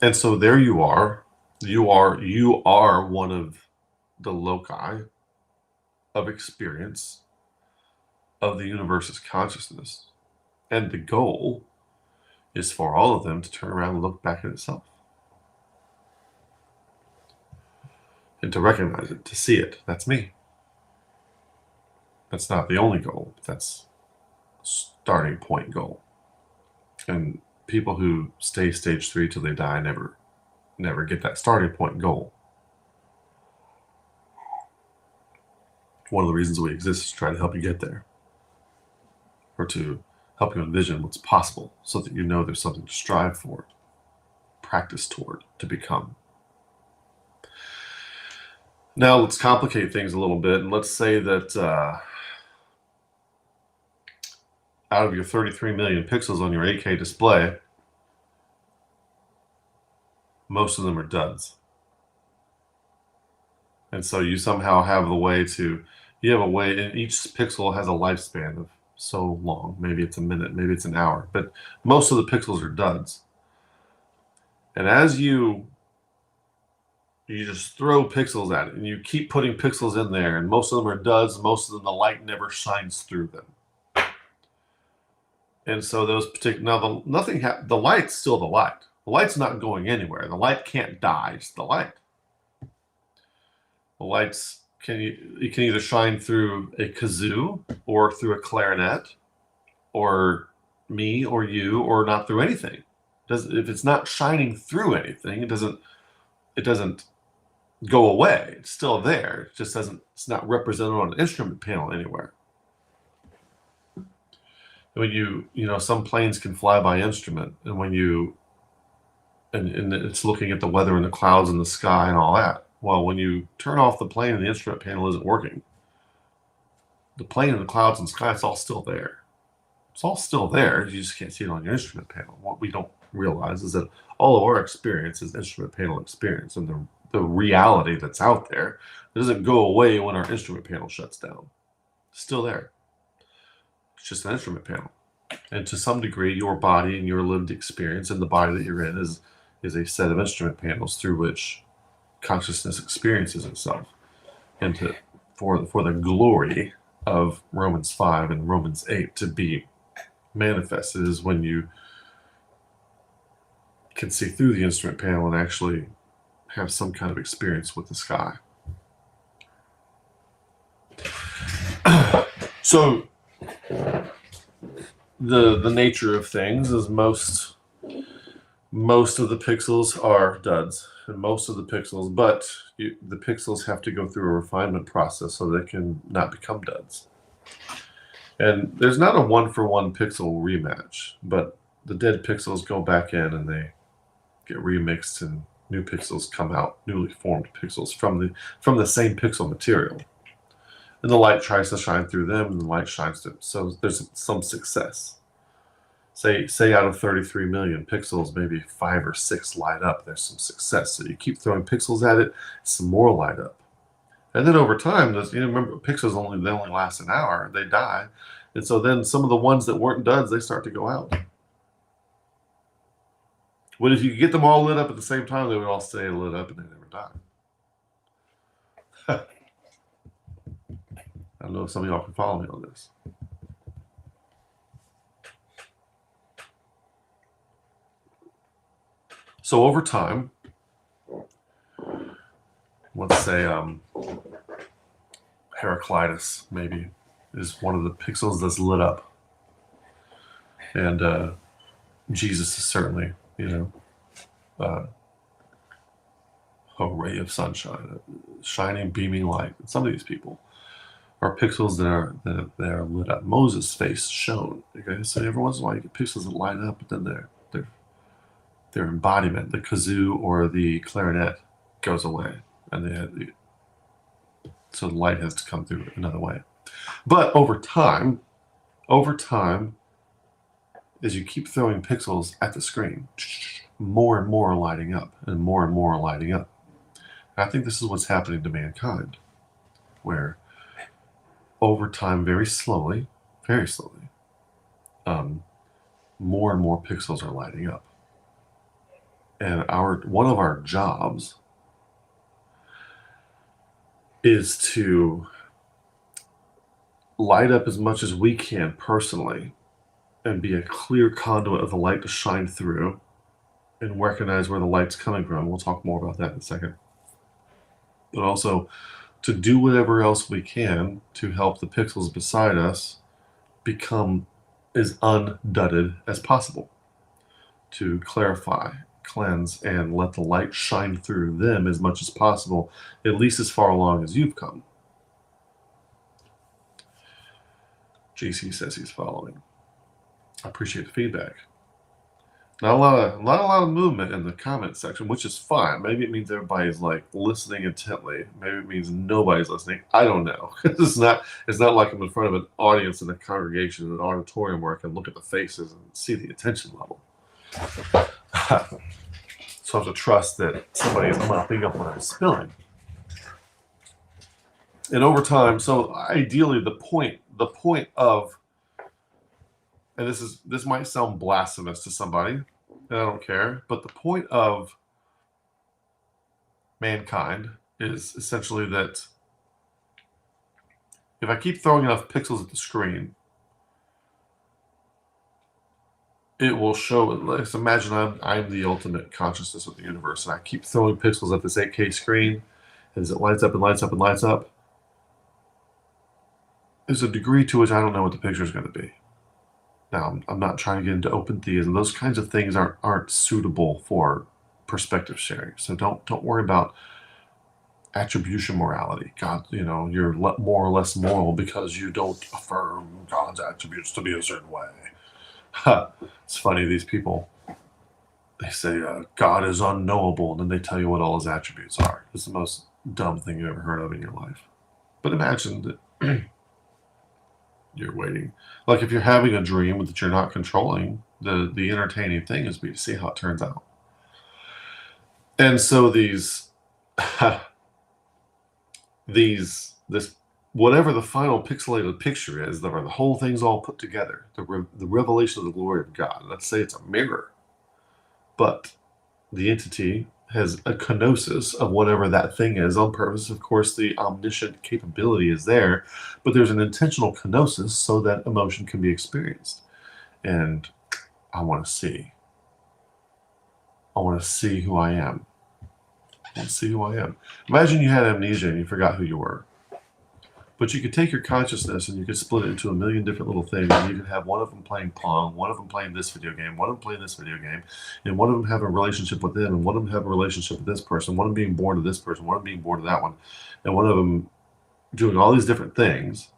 And so there you are. You are one of the loci of experience of the universe's consciousness. And the goal is for all of them to turn around and look back at itself. And to recognize it, to see it. That's me. That's not the only goal. That's starting point goal. And people who stay stage 3 till they die never get that starting point goal. One of the reasons we exist is to try to help you get there. Or to help you envision what's possible so that you know there's something to strive for, practice toward, to become. Now let's complicate things a little bit, and let's say that out of your 33 million pixels on your 8K display, most of them are duds. And so you somehow have a way, and each pixel has a lifespan of so long. Maybe it's a minute, maybe it's an hour, but most of the pixels are duds. And as you just throw pixels at it, and you keep putting pixels in there, and most of them are duds, most of them, the light never shines through them. And so those particular, the light's still the light. The light's not going anywhere. The light can't die. It's the light. The lights it can either shine through a kazoo or through a clarinet or me or you or not through anything. If it's not shining through anything, it doesn't go away. It's still there. It just it's not represented on an instrument panel anywhere. When some planes can fly by instrument, and and it's looking at the weather and the clouds and the sky and all that. Well, when you turn off the plane and the instrument panel isn't working, the plane and the clouds and sky, it's all still there. It's all still there. You just can't see it on your instrument panel. What we don't realize is that all of our experience is instrument panel experience, and the reality that's out there doesn't go away when our instrument panel shuts down. It's still there. It's just an instrument panel. And to some degree, your body and your lived experience and the body that you're in is a set of instrument panels through which consciousness experiences itself. And for the glory of Romans 5 and Romans 8 to be manifested is when you can see through the instrument panel and actually have some kind of experience with the sky. So the nature of things is most of the pixels are duds, and most of the pixels, but the pixels have to go through a refinement process so they can not become duds. And there's not a one-for-one pixel rematch, but the dead pixels go back in and they get remixed, and new pixels come out, newly formed pixels from the same pixel material. And the light tries to shine through them, and the light shines through. So there's some success. Say out of 33 million pixels, maybe 5 or 6 light up. There's some success. So you keep throwing pixels at it, some more light up. And then over time, remember, pixels only last an hour. They die. And so then some of the ones that weren't duds, they start to go out. What if you could get them all lit up at the same time? They would all stay lit up and they never die. I don't know if some of y'all can follow me on this. So over time, let's say Heraclitus maybe is one of the pixels that's lit up. And Jesus is certainly, a ray of sunshine, a shining, beaming light. And some of these people are pixels that are lit up. Moses' face shone. Okay, so every once in a while you get pixels that light up, but then their embodiment, the kazoo or the clarinet, goes away, and so the light has to come through another way. But over time, as you keep throwing pixels at the screen, more and more are lighting up, and more are lighting up. And I think this is what's happening to mankind, where over time, very slowly, more and more pixels are lighting up. And one of our jobs is to light up as much as we can personally and be a clear conduit of the light to shine through and recognize where the light's coming from. We'll talk more about that in a second. But also to do whatever else we can to help the pixels beside us become as undudded as possible, to clarify, cleanse, and let the light shine through them as much as possible, at least as far along as you've come. JC says he's following. I appreciate the feedback. Not a lot of movement in the comment section, which is fine. Maybe it means everybody's like listening intently. Maybe it means nobody's listening. I don't know. It's not like I'm in front of an audience in a congregation in an auditorium where I can look at the faces and see the attention level. So I have to trust that somebody is mopping up what I'm spilling. And over time, so ideally the point of, and this might sound blasphemous to somebody, and I don't care, but the point of mankind is essentially that if I keep throwing enough pixels at the screen, it will show. Let's imagine I'm the ultimate consciousness of the universe, and I keep throwing pixels at this 8K screen, and as it lights up and lights up and lights up, there's a degree to which I don't know what the picture is going to be. Now, I'm not trying to get into open theism. Those kinds of things aren't suitable for perspective sharing. So don't worry about attribution morality. God, you're more or less moral because you don't affirm God's attributes to be a certain way. It's funny, these people, they say God is unknowable, and then they tell you what all his attributes are. It's the most dumb thing you ever heard of in your life. But imagine that you're waiting. Like if you're having a dream that you're not controlling, the entertaining thing is to see how it turns out. And so this whatever the final pixelated picture is, the whole thing's all put together. The revelation of the glory of God. Let's say it's a mirror, but the entity has a kenosis of whatever that thing is on purpose. Of course, the omniscient capability is there, but there's an intentional kenosis so that emotion can be experienced. And I want to see. I want to see who I am. I want to see who I am. Imagine you had amnesia and you forgot who you were. But you could take your consciousness and you could split it into a million different little things, and you could have one of them playing Pong, one of them playing this video game, one of them playing this video game, and one of them have a relationship with them, and one of them have a relationship with this person, one of them being born to this person, one of them being born to that one, and one of them doing all these different things.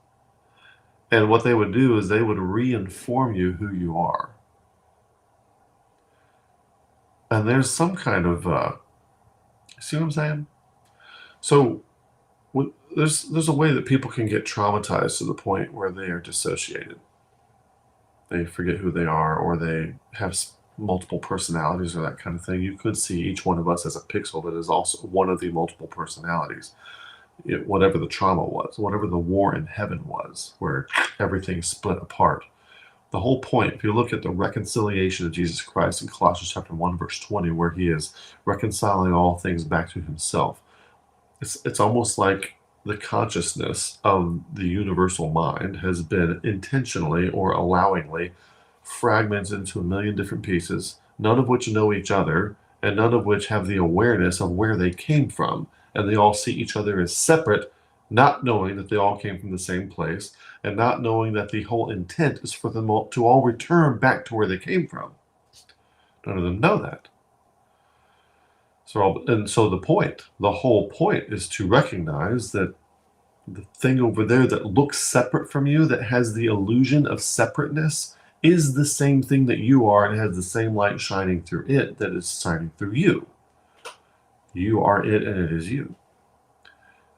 And what they would do is they would re-inform you who you are. And there's some kind of, see what I'm saying? So there's a way that people can get traumatized to the point where they are dissociated. They forget who they are, or they have multiple personalities, or that kind of thing. You could see each one of us as a pixel that is also one of the multiple personalities. Whatever the trauma was, whatever the war in heaven was, where everything split apart. The whole point, if you look at the reconciliation of Jesus Christ in Colossians chapter 1, verse 20, where he is reconciling all things back to himself, it's almost like the consciousness of the universal mind has been intentionally or allowingly fragmented into a million different pieces, none of which know each other, and none of which have the awareness of where they came from. And they all see each other as separate, not knowing that they all came from the same place, and not knowing that the whole intent is for them all to all return back to where they came from. None of them know that. So the whole point is to recognize that the thing over there that looks separate from you, that has the illusion of separateness, is the same thing that you are, and has the same light shining through it that is shining through you. You are it, and it is you.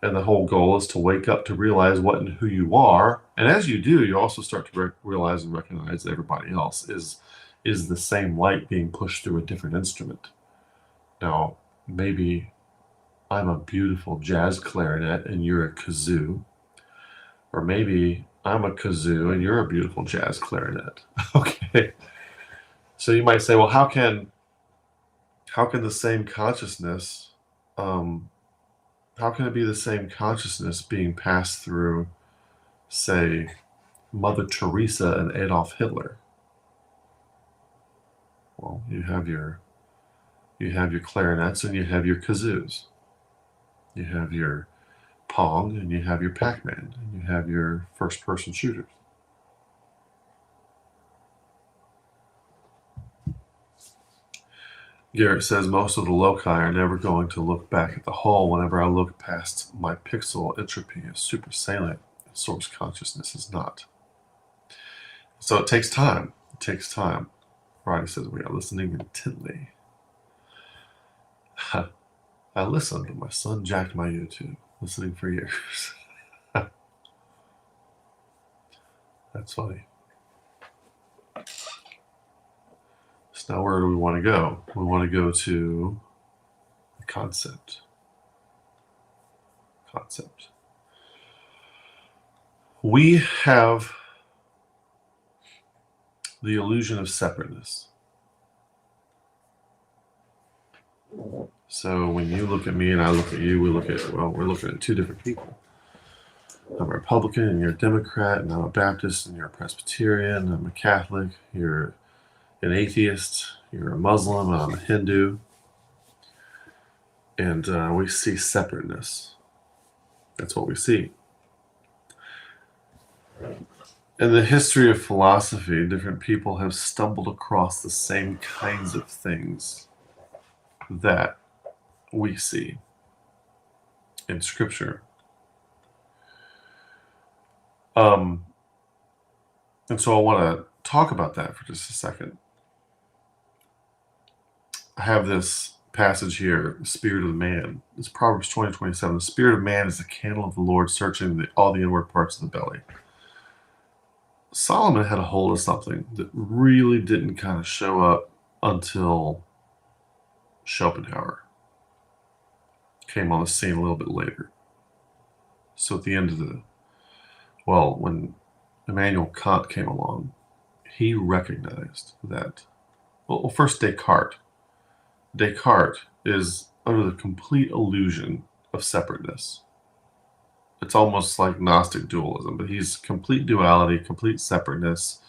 And the whole goal is to wake up to realize what and who you are. And as you do, you also start to realize and recognize that everybody else is the same light being pushed through a different instrument. Now, maybe I'm a beautiful jazz clarinet and you're a kazoo. Or maybe I'm a kazoo and you're a beautiful jazz clarinet. Okay. So you might say, well, how can the same consciousness, how can it be the same consciousness being passed through, say, Mother Teresa and Adolf Hitler? Well, you have your clarinets and you have your kazoos. You have your Pong and you have your Pac-Man and you have your first-person shooters. Garrett says most of the loci are never going to look back at the whole. Whenever I look past my pixel, entropy is super salient. Source consciousness is not. So it takes time. It takes time. Roddy says we are listening intently. I listened, but my son jacked my YouTube. Listening for years. That's funny. So now where do we want to go? We want to go to the concept. We have the illusion of separateness. So when you look at me and I look at you, we're looking at two different people. I'm a Republican and you're a Democrat, and I'm a Baptist and you're a Presbyterian, I'm a Catholic, you're an atheist, you're a Muslim, and I'm a Hindu. And we see separateness. That's what we see. In the history of philosophy, different people have stumbled across the same kinds of things that we see in Scripture. And so I want to talk about that for just a second. I have this passage here, the spirit of the man. It's Proverbs 20:27. The spirit of man is the candle of the Lord, searching all the inward parts of the belly. Solomon had a hold of something that really didn't kind of show up until Schopenhauer came on the scene a little bit later. So at the end of when Immanuel Kant came along, he recognized that, first Descartes. Descartes is under the complete illusion of separateness. It's almost like Gnostic dualism, but he's complete duality, complete separateness.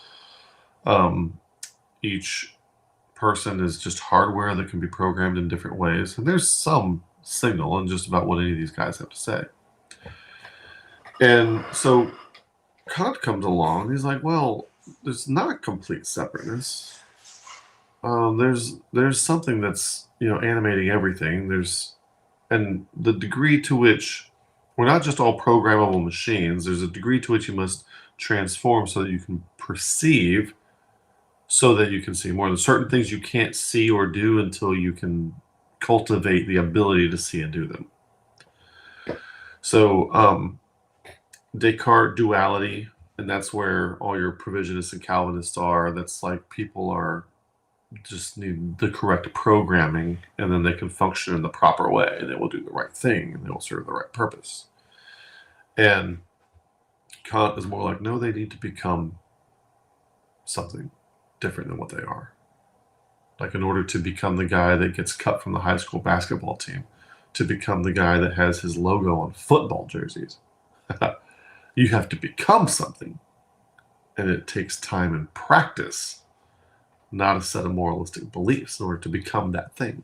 Each person is just hardware that can be programmed in different ways. And there's some signal in just about what any of these guys have to say. And so Kant comes along and he's like, well, there's not complete separateness. There's something that's, animating everything. And the degree to which we're not just all programmable machines. There's a degree to which you must transform so that you can perceive, so that you can see more. There's certain things you can't see or do until you can cultivate the ability to see and do them. So Descartes duality, and that's where all your provisionists and Calvinists are. That's like people just need the correct programming, and then they can function in the proper way, and they will do the right thing, and they will serve the right purpose. And Kant is more like, no, they need to become something different than what they are. Like, in order to become the guy that gets cut from the high school basketball team, to become the guy that has his logo on football jerseys, you have to become something. And it takes time and practice, not a set of moralistic beliefs, in order to become that thing.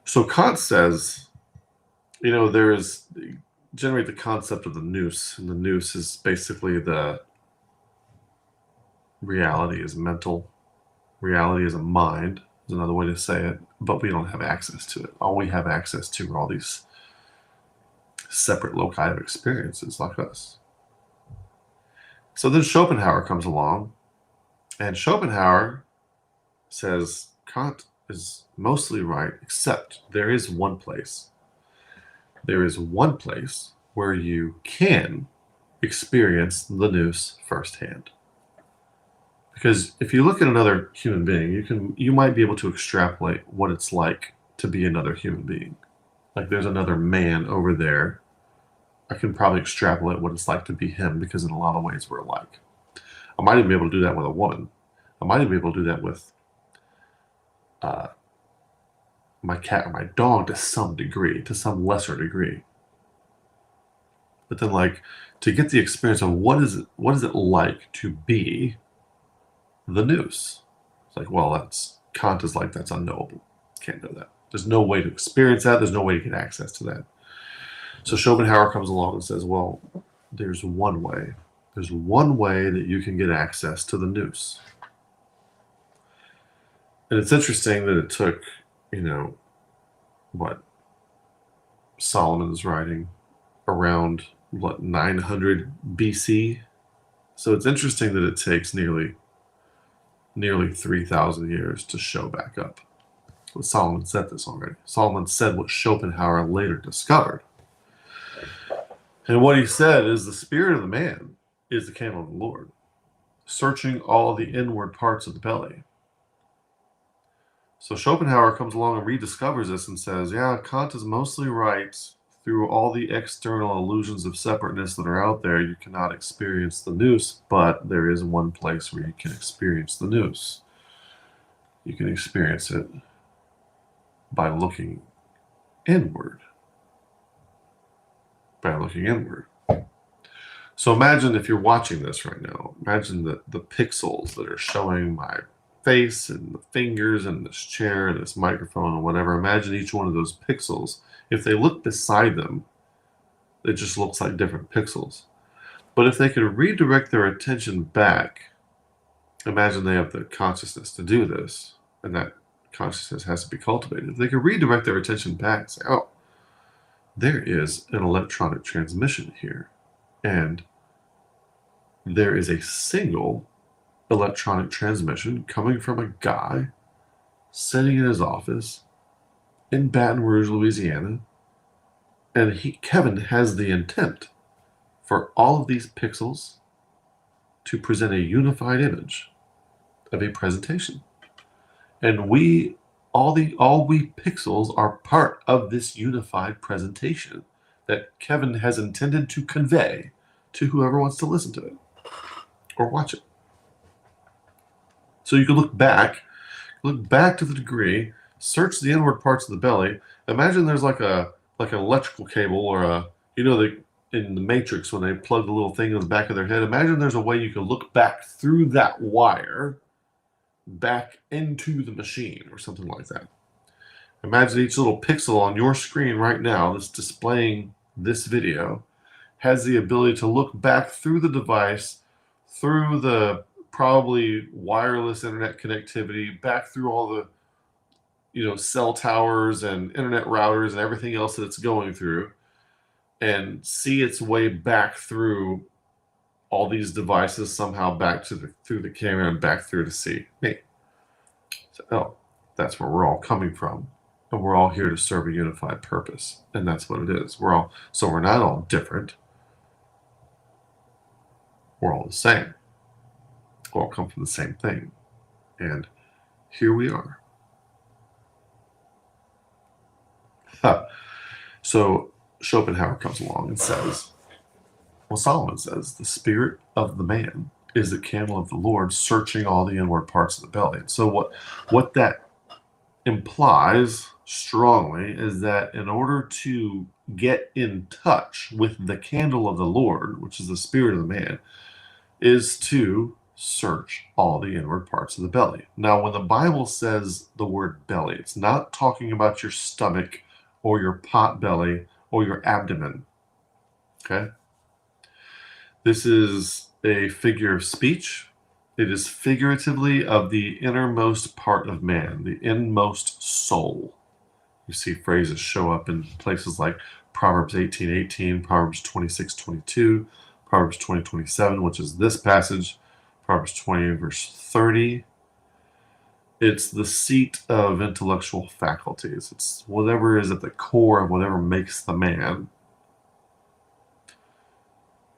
So Kant says, generate the concept of the nous, and the nous is basically the reality is mental, reality is a mind, is another way to say it, but we don't have access to it. All we have access to are all these separate loci of experiences like us. So then Schopenhauer comes along, and Schopenhauer says Kant is mostly right, except there is one place. There is one place where you can experience the nous firsthand. Because if you look at another human being, you might be able to extrapolate what it's like to be another human being. Like, there's another man over there. I can probably extrapolate what it's like to be him, because in a lot of ways we're alike. I might even be able to do that with a woman. I might even be able to do that with my cat or my dog to some degree, to some lesser degree. But then, like, to get the experience of what is it like to be the nous? It's like, well, Kant is like, that's unknowable. Can't know that. There's no way to experience that. There's no way to get access to that. So Schopenhauer comes along and says, well, there's one way. There's one way that you can get access to the nous. And it's interesting that it took, Solomon is writing around, 900 BC So it's interesting that it takes nearly 3,000 years to show back up. Well, Solomon said this already. Solomon said what Schopenhauer later discovered. And what he said is the spirit of the man is the candle of the Lord, searching all the inward parts of the belly. So Schopenhauer comes along and rediscovers this and says, yeah, Kant is mostly right. Through all the external illusions of separateness that are out there, you cannot experience the nous, but there is one place where you can experience the nous. You can experience it by looking inward. So imagine if you're watching this right now, imagine the pixels that are showing my face and the fingers and this chair and this microphone and whatever. Imagine each one of those pixels. If they look beside them, it just looks like different pixels. But if they could redirect their attention back, imagine they have the consciousness to do this, and that consciousness has to be cultivated. If they could redirect their attention back and say, oh, there is an electronic transmission here, and there is a single electronic transmission coming from a guy sitting in his office in Baton Rouge, Louisiana, and Kevin has the intent for all of these pixels to present a unified image of a presentation. And all we pixels are part of this unified presentation that Kevin has intended to convey to whoever wants to listen to it or watch it. So you can look back to the degree, search the inward parts of the belly. Imagine there's like an electrical cable or in the Matrix when they plug the little thing in the back of their head. Imagine there's a way you can look back through that wire back into the machine or something like that. Imagine each little pixel on your screen right now that's displaying this video has the ability to look back through the device, through the probably wireless internet connectivity, back through all the cell towers and internet routers and everything else that it's going through, and see its way back through all these devices somehow back through the camera and back through to see me. So, that's where we're all coming from, and we're all here to serve a unified purpose, and that's what it is. We're not all different. We're all the same. We all come from the same thing, and here we are. So Schopenhauer comes along and says, well, Solomon says, the spirit of the man is the candle of the Lord, searching all the inward parts of the belly. And so what that implies strongly is that in order to get in touch with the candle of the Lord, which is the spirit of the man, is to search all the inward parts of the belly. Now, when the Bible says the word belly, it's not talking about your stomach or your pot belly or your abdomen. Okay? This is a figure of speech. It is figuratively of the innermost part of man, the inmost soul. You see phrases show up in places like Proverbs 18:18, Proverbs 26:22, Proverbs 20:27, which is this passage, Proverbs 20, verse 30. It's the seat of intellectual faculties. It's whatever is at the core of whatever makes the man.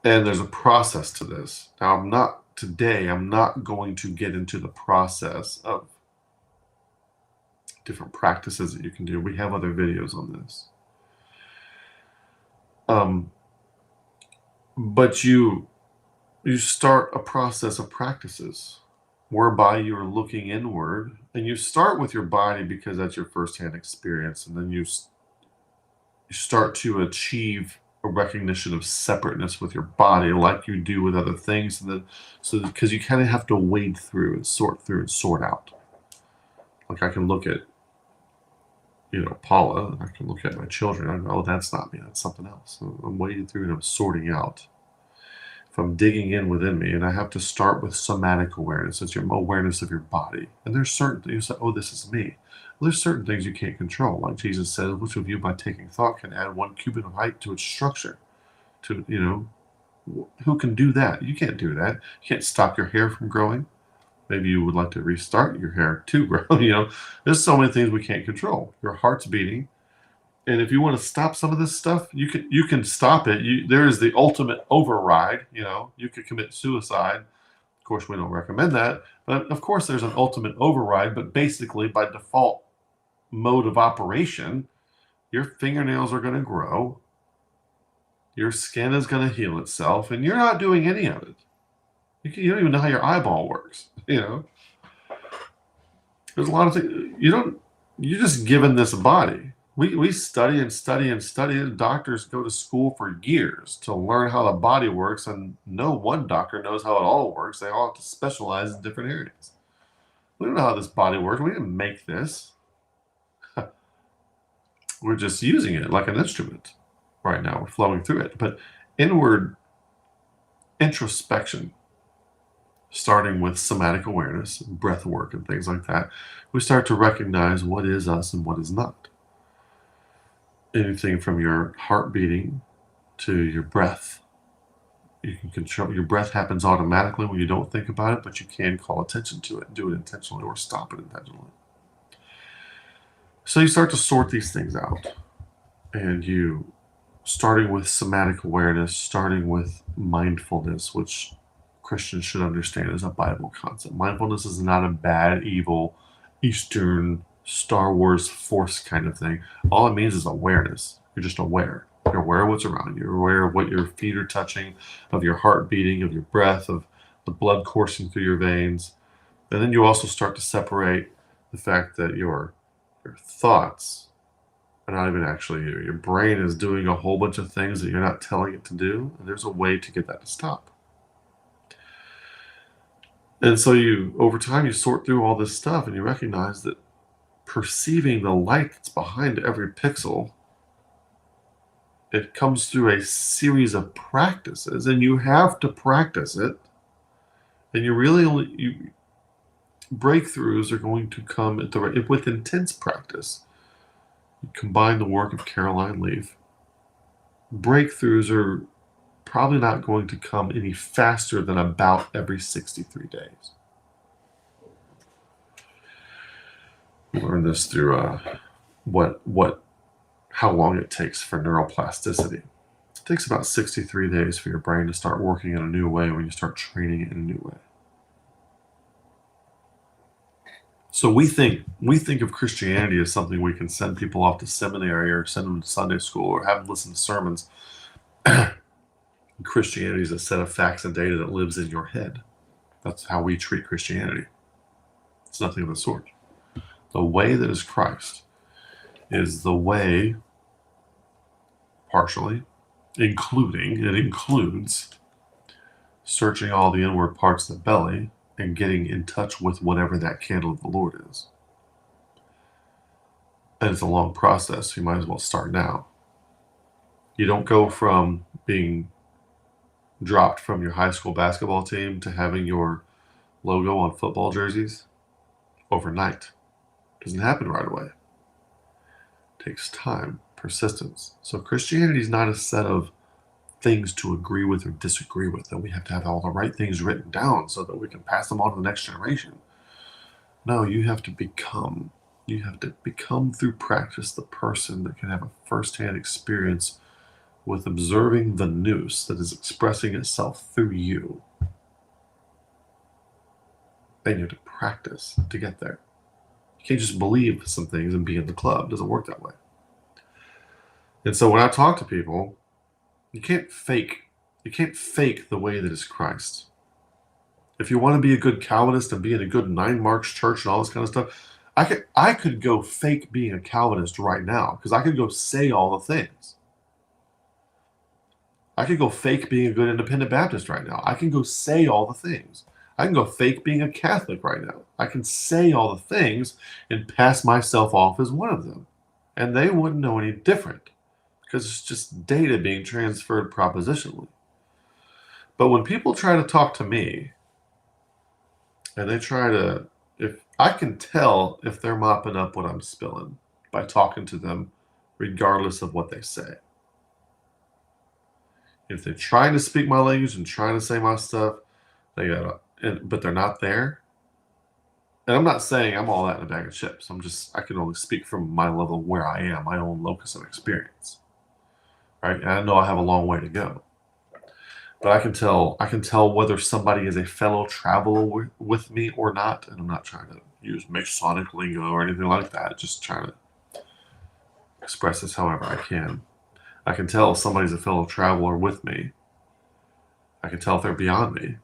And there's a process to this. Now, I'm not going to get into the process of different practices that you can do. We have other videos on this. But you start a process of practices whereby you're looking inward, and you start with your body because that's your firsthand experience, and then you start to achieve a recognition of separateness with your body like you do with other things, and then because you kind of have to wade through and sort out. Like I can look at Paula, I can look at my children, I know, oh, that's not me, that's something else. I'm wading through and I'm sorting out. If I'm digging in within me, and I have to start with somatic awareness, it's your awareness of your body. And there's certain things that, oh, this is me. Well, there's certain things you can't control. Like Jesus said, which of you by taking thought can add 1 cubit of height to its structure? To, Who can do that? You can't do that. You can't stop your hair from growing. Maybe you would like to restart your hair to grow. There's so many things we can't control. Your heart's beating. And if you want to stop some of this stuff, you can stop it. There is the ultimate override. You could commit suicide. Of course, we don't recommend that. But of course, there's an ultimate override. But basically, by default mode of operation, your fingernails are going to grow. Your skin is going to heal itself. And you're not doing any of it. You don't even know how your eyeball works. There's a lot of things. You're just given this body. We study and study and study. And doctors go to school for years to learn how the body works, and no one doctor knows how it all works. They all have to specialize in different areas. We don't know how this body works. We didn't make this. We're just using it like an instrument right now. We're flowing through it. But inward introspection, starting with somatic awareness, breath work, and things like that, we start to recognize what is us and what is not. Anything from your heart beating to your breath. You can control. Your breath happens automatically when you don't think about it, but you can call attention to it, do it intentionally, or stop it intentionally. So you start to sort these things out, and you, starting with somatic awareness, starting with mindfulness, which Christians should understand is a Bible concept. Mindfulness is not a bad, evil, Eastern Star Wars Force kind of thing. All it means is awareness. You're just aware. You're aware of what's around you. You're aware of what your feet are touching, of your heart beating, of your breath, of the blood coursing through your veins. And then you also start to separate the fact that your thoughts are not even actually you. Your brain is doing a whole bunch of things that you're not telling it to do. And there's a way to get that to stop. And so over time, you sort through all this stuff and you recognize that perceiving the light that's behind every pixel, it comes through a series of practices, and you have to practice it. And breakthroughs are going to come with intense practice. You combine the work of Caroline Leaf. Breakthroughs are probably not going to come any faster than about every 63 days. We learned this through how long it takes for neuroplasticity. It takes about 63 days for your brain to start working in a new way when you start training it in a new way. So we think of Christianity as something we can send people off to seminary or send them to Sunday school or have them listen to sermons. Christianity is a set of facts and data that lives in your head. That's how we treat Christianity. It's nothing of the sort. The way that is Christ is the way, partially, it includes searching all the inward parts of the belly and getting in touch with whatever that candle of the Lord is. And it's a long process. You might as well start now. You don't go from being dropped from your high school basketball team to having your logo on football jerseys overnight. It doesn't happen right away. It takes time, persistence. So Christianity is not a set of things to agree with or disagree with, that we have to have all the right things written down so that we can pass them on to the next generation. No, you have to become through practice the person that can have a firsthand experience with observing the nous that is expressing itself through you. And you have to practice to get there. You can't just believe some things and be in the club. It doesn't work that way. And so when I talk to people, you can't fake the way that is Christ. If you want to be a good Calvinist and be in a good 9 marks church and all this kind of stuff, I could go fake being a Calvinist right now, because I could go say all the things. I could go fake being a good independent Baptist right now. I can go say all the things. I can go fake being a Catholic right now. I can say all the things and pass myself off as one of them. And they wouldn't know any different, because it's just data being transferred propositionally. But when people try to talk to me, and if I can tell if they're mopping up what I'm spilling by talking to them, regardless of what they say. If they're trying to speak my language and trying to say my stuff, but they're not there. And I'm not saying I'm all that in a bag of chips. I can only speak from my level where I am, my own locus of experience, right? And I know I have a long way to go, but I can tell whether somebody is a fellow traveler with me or not. And I'm not trying to use Masonic lingo or anything like that. Just trying to express this however I can. I can tell if somebody's a fellow traveler with me. I can tell if they're beyond me.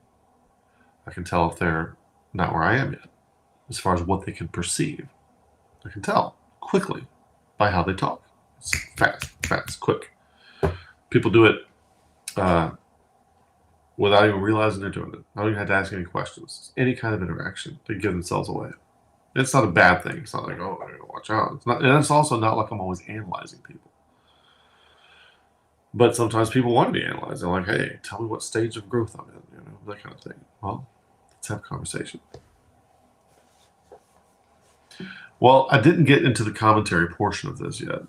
I can tell if they're not where I am yet, as far as what they can perceive. I can tell quickly by how they talk. It's fast, quick. People do it without even realizing they're doing it. I don't even have to ask any questions. Any kind of interaction, they give themselves away. It's not a bad thing. It's not like, oh, I gotta watch out. It's not, and it's also not like I'm always analyzing people. But sometimes people want to be analyzed. They're like, hey, tell me what stage of growth I'm in, that kind of thing. Well, let's have a conversation. Well, I didn't get into the commentary portion of this yet.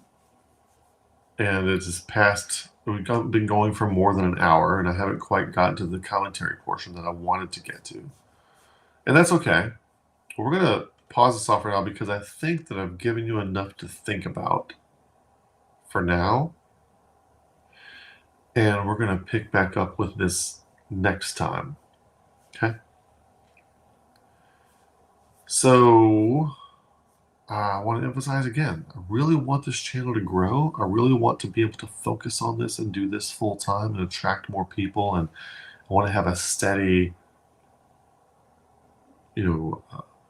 And it's past, we've been going for more than an hour, and I haven't quite gotten to the commentary portion that I wanted to get to. And that's okay. We're going to pause this off right now because I think that I've given you enough to think about for now. And we're going to pick back up with this next time. Okay? So I want to emphasize again, I really want this channel to grow. I really want to be able to focus on this and do this full time and attract more people. And I want to have a steady,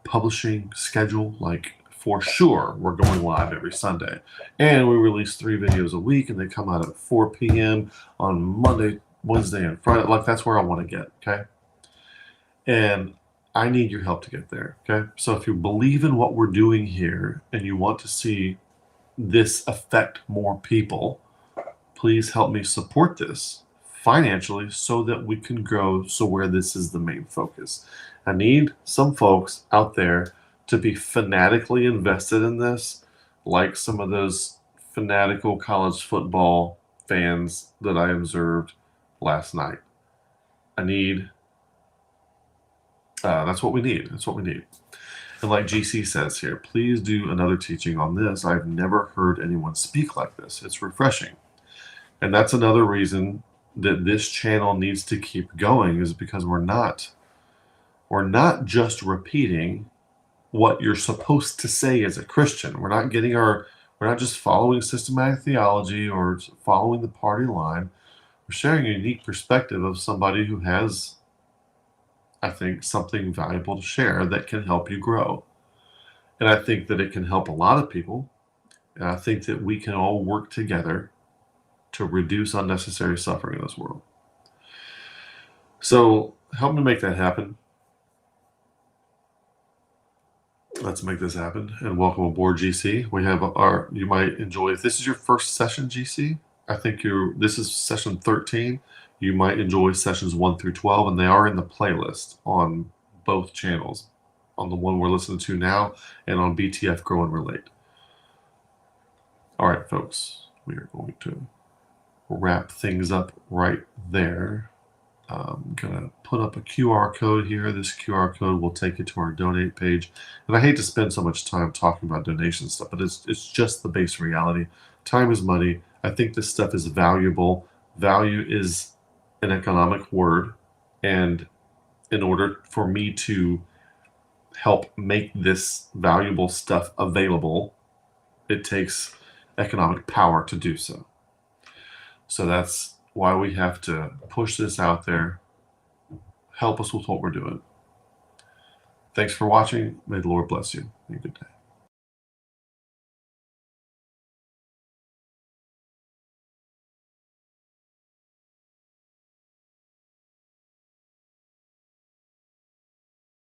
publishing schedule. Like, for sure, we're going live every Sunday. And we release 3 videos a week, and they come out at 4 p.m. on Monday, Wednesday, and Friday. Like, that's where I want to get, okay? And I need your help to get there, okay? So if you believe in what we're doing here and you want to see this affect more people, please help me support this financially so that we can grow where this is the main focus. I need some folks out there to be fanatically invested in this, like some of those fanatical college football fans that I observed last night. That's what we need. That's what we need. And like GC says here, please do another teaching on this. I've never heard anyone speak like this. It's refreshing. And that's another reason that this channel needs to keep going, is because we're not just repeating what you're supposed to say as a Christian. We're not just following systematic theology or following the party line. We're sharing a unique perspective of somebody who has, I think, something valuable to share that can help you grow. And I think that it can help a lot of people. And I think that we can all work together to reduce unnecessary suffering in this world. So help me make that happen. Let's make this happen. And welcome aboard, GC. You might enjoy, if this is your first session, GC, I think this is session 13. You might enjoy sessions 1 through 12, and they are in the playlist on both channels, on the one we're listening to now and on BTF Grow and Relate. All right, folks, we are going to wrap things up right there. I'm going to put up a QR code here. This QR code will take you to our donate page. And I hate to spend so much time talking about donation stuff, but it's just the base reality. Time is money. I think this stuff is valuable. Value is an economic word. And in order for me to help make this valuable stuff available, it takes economic power to do so. So that's why we have to push this out there. Help us with what we're doing. Thanks for watching. May the Lord bless you. Have a good day.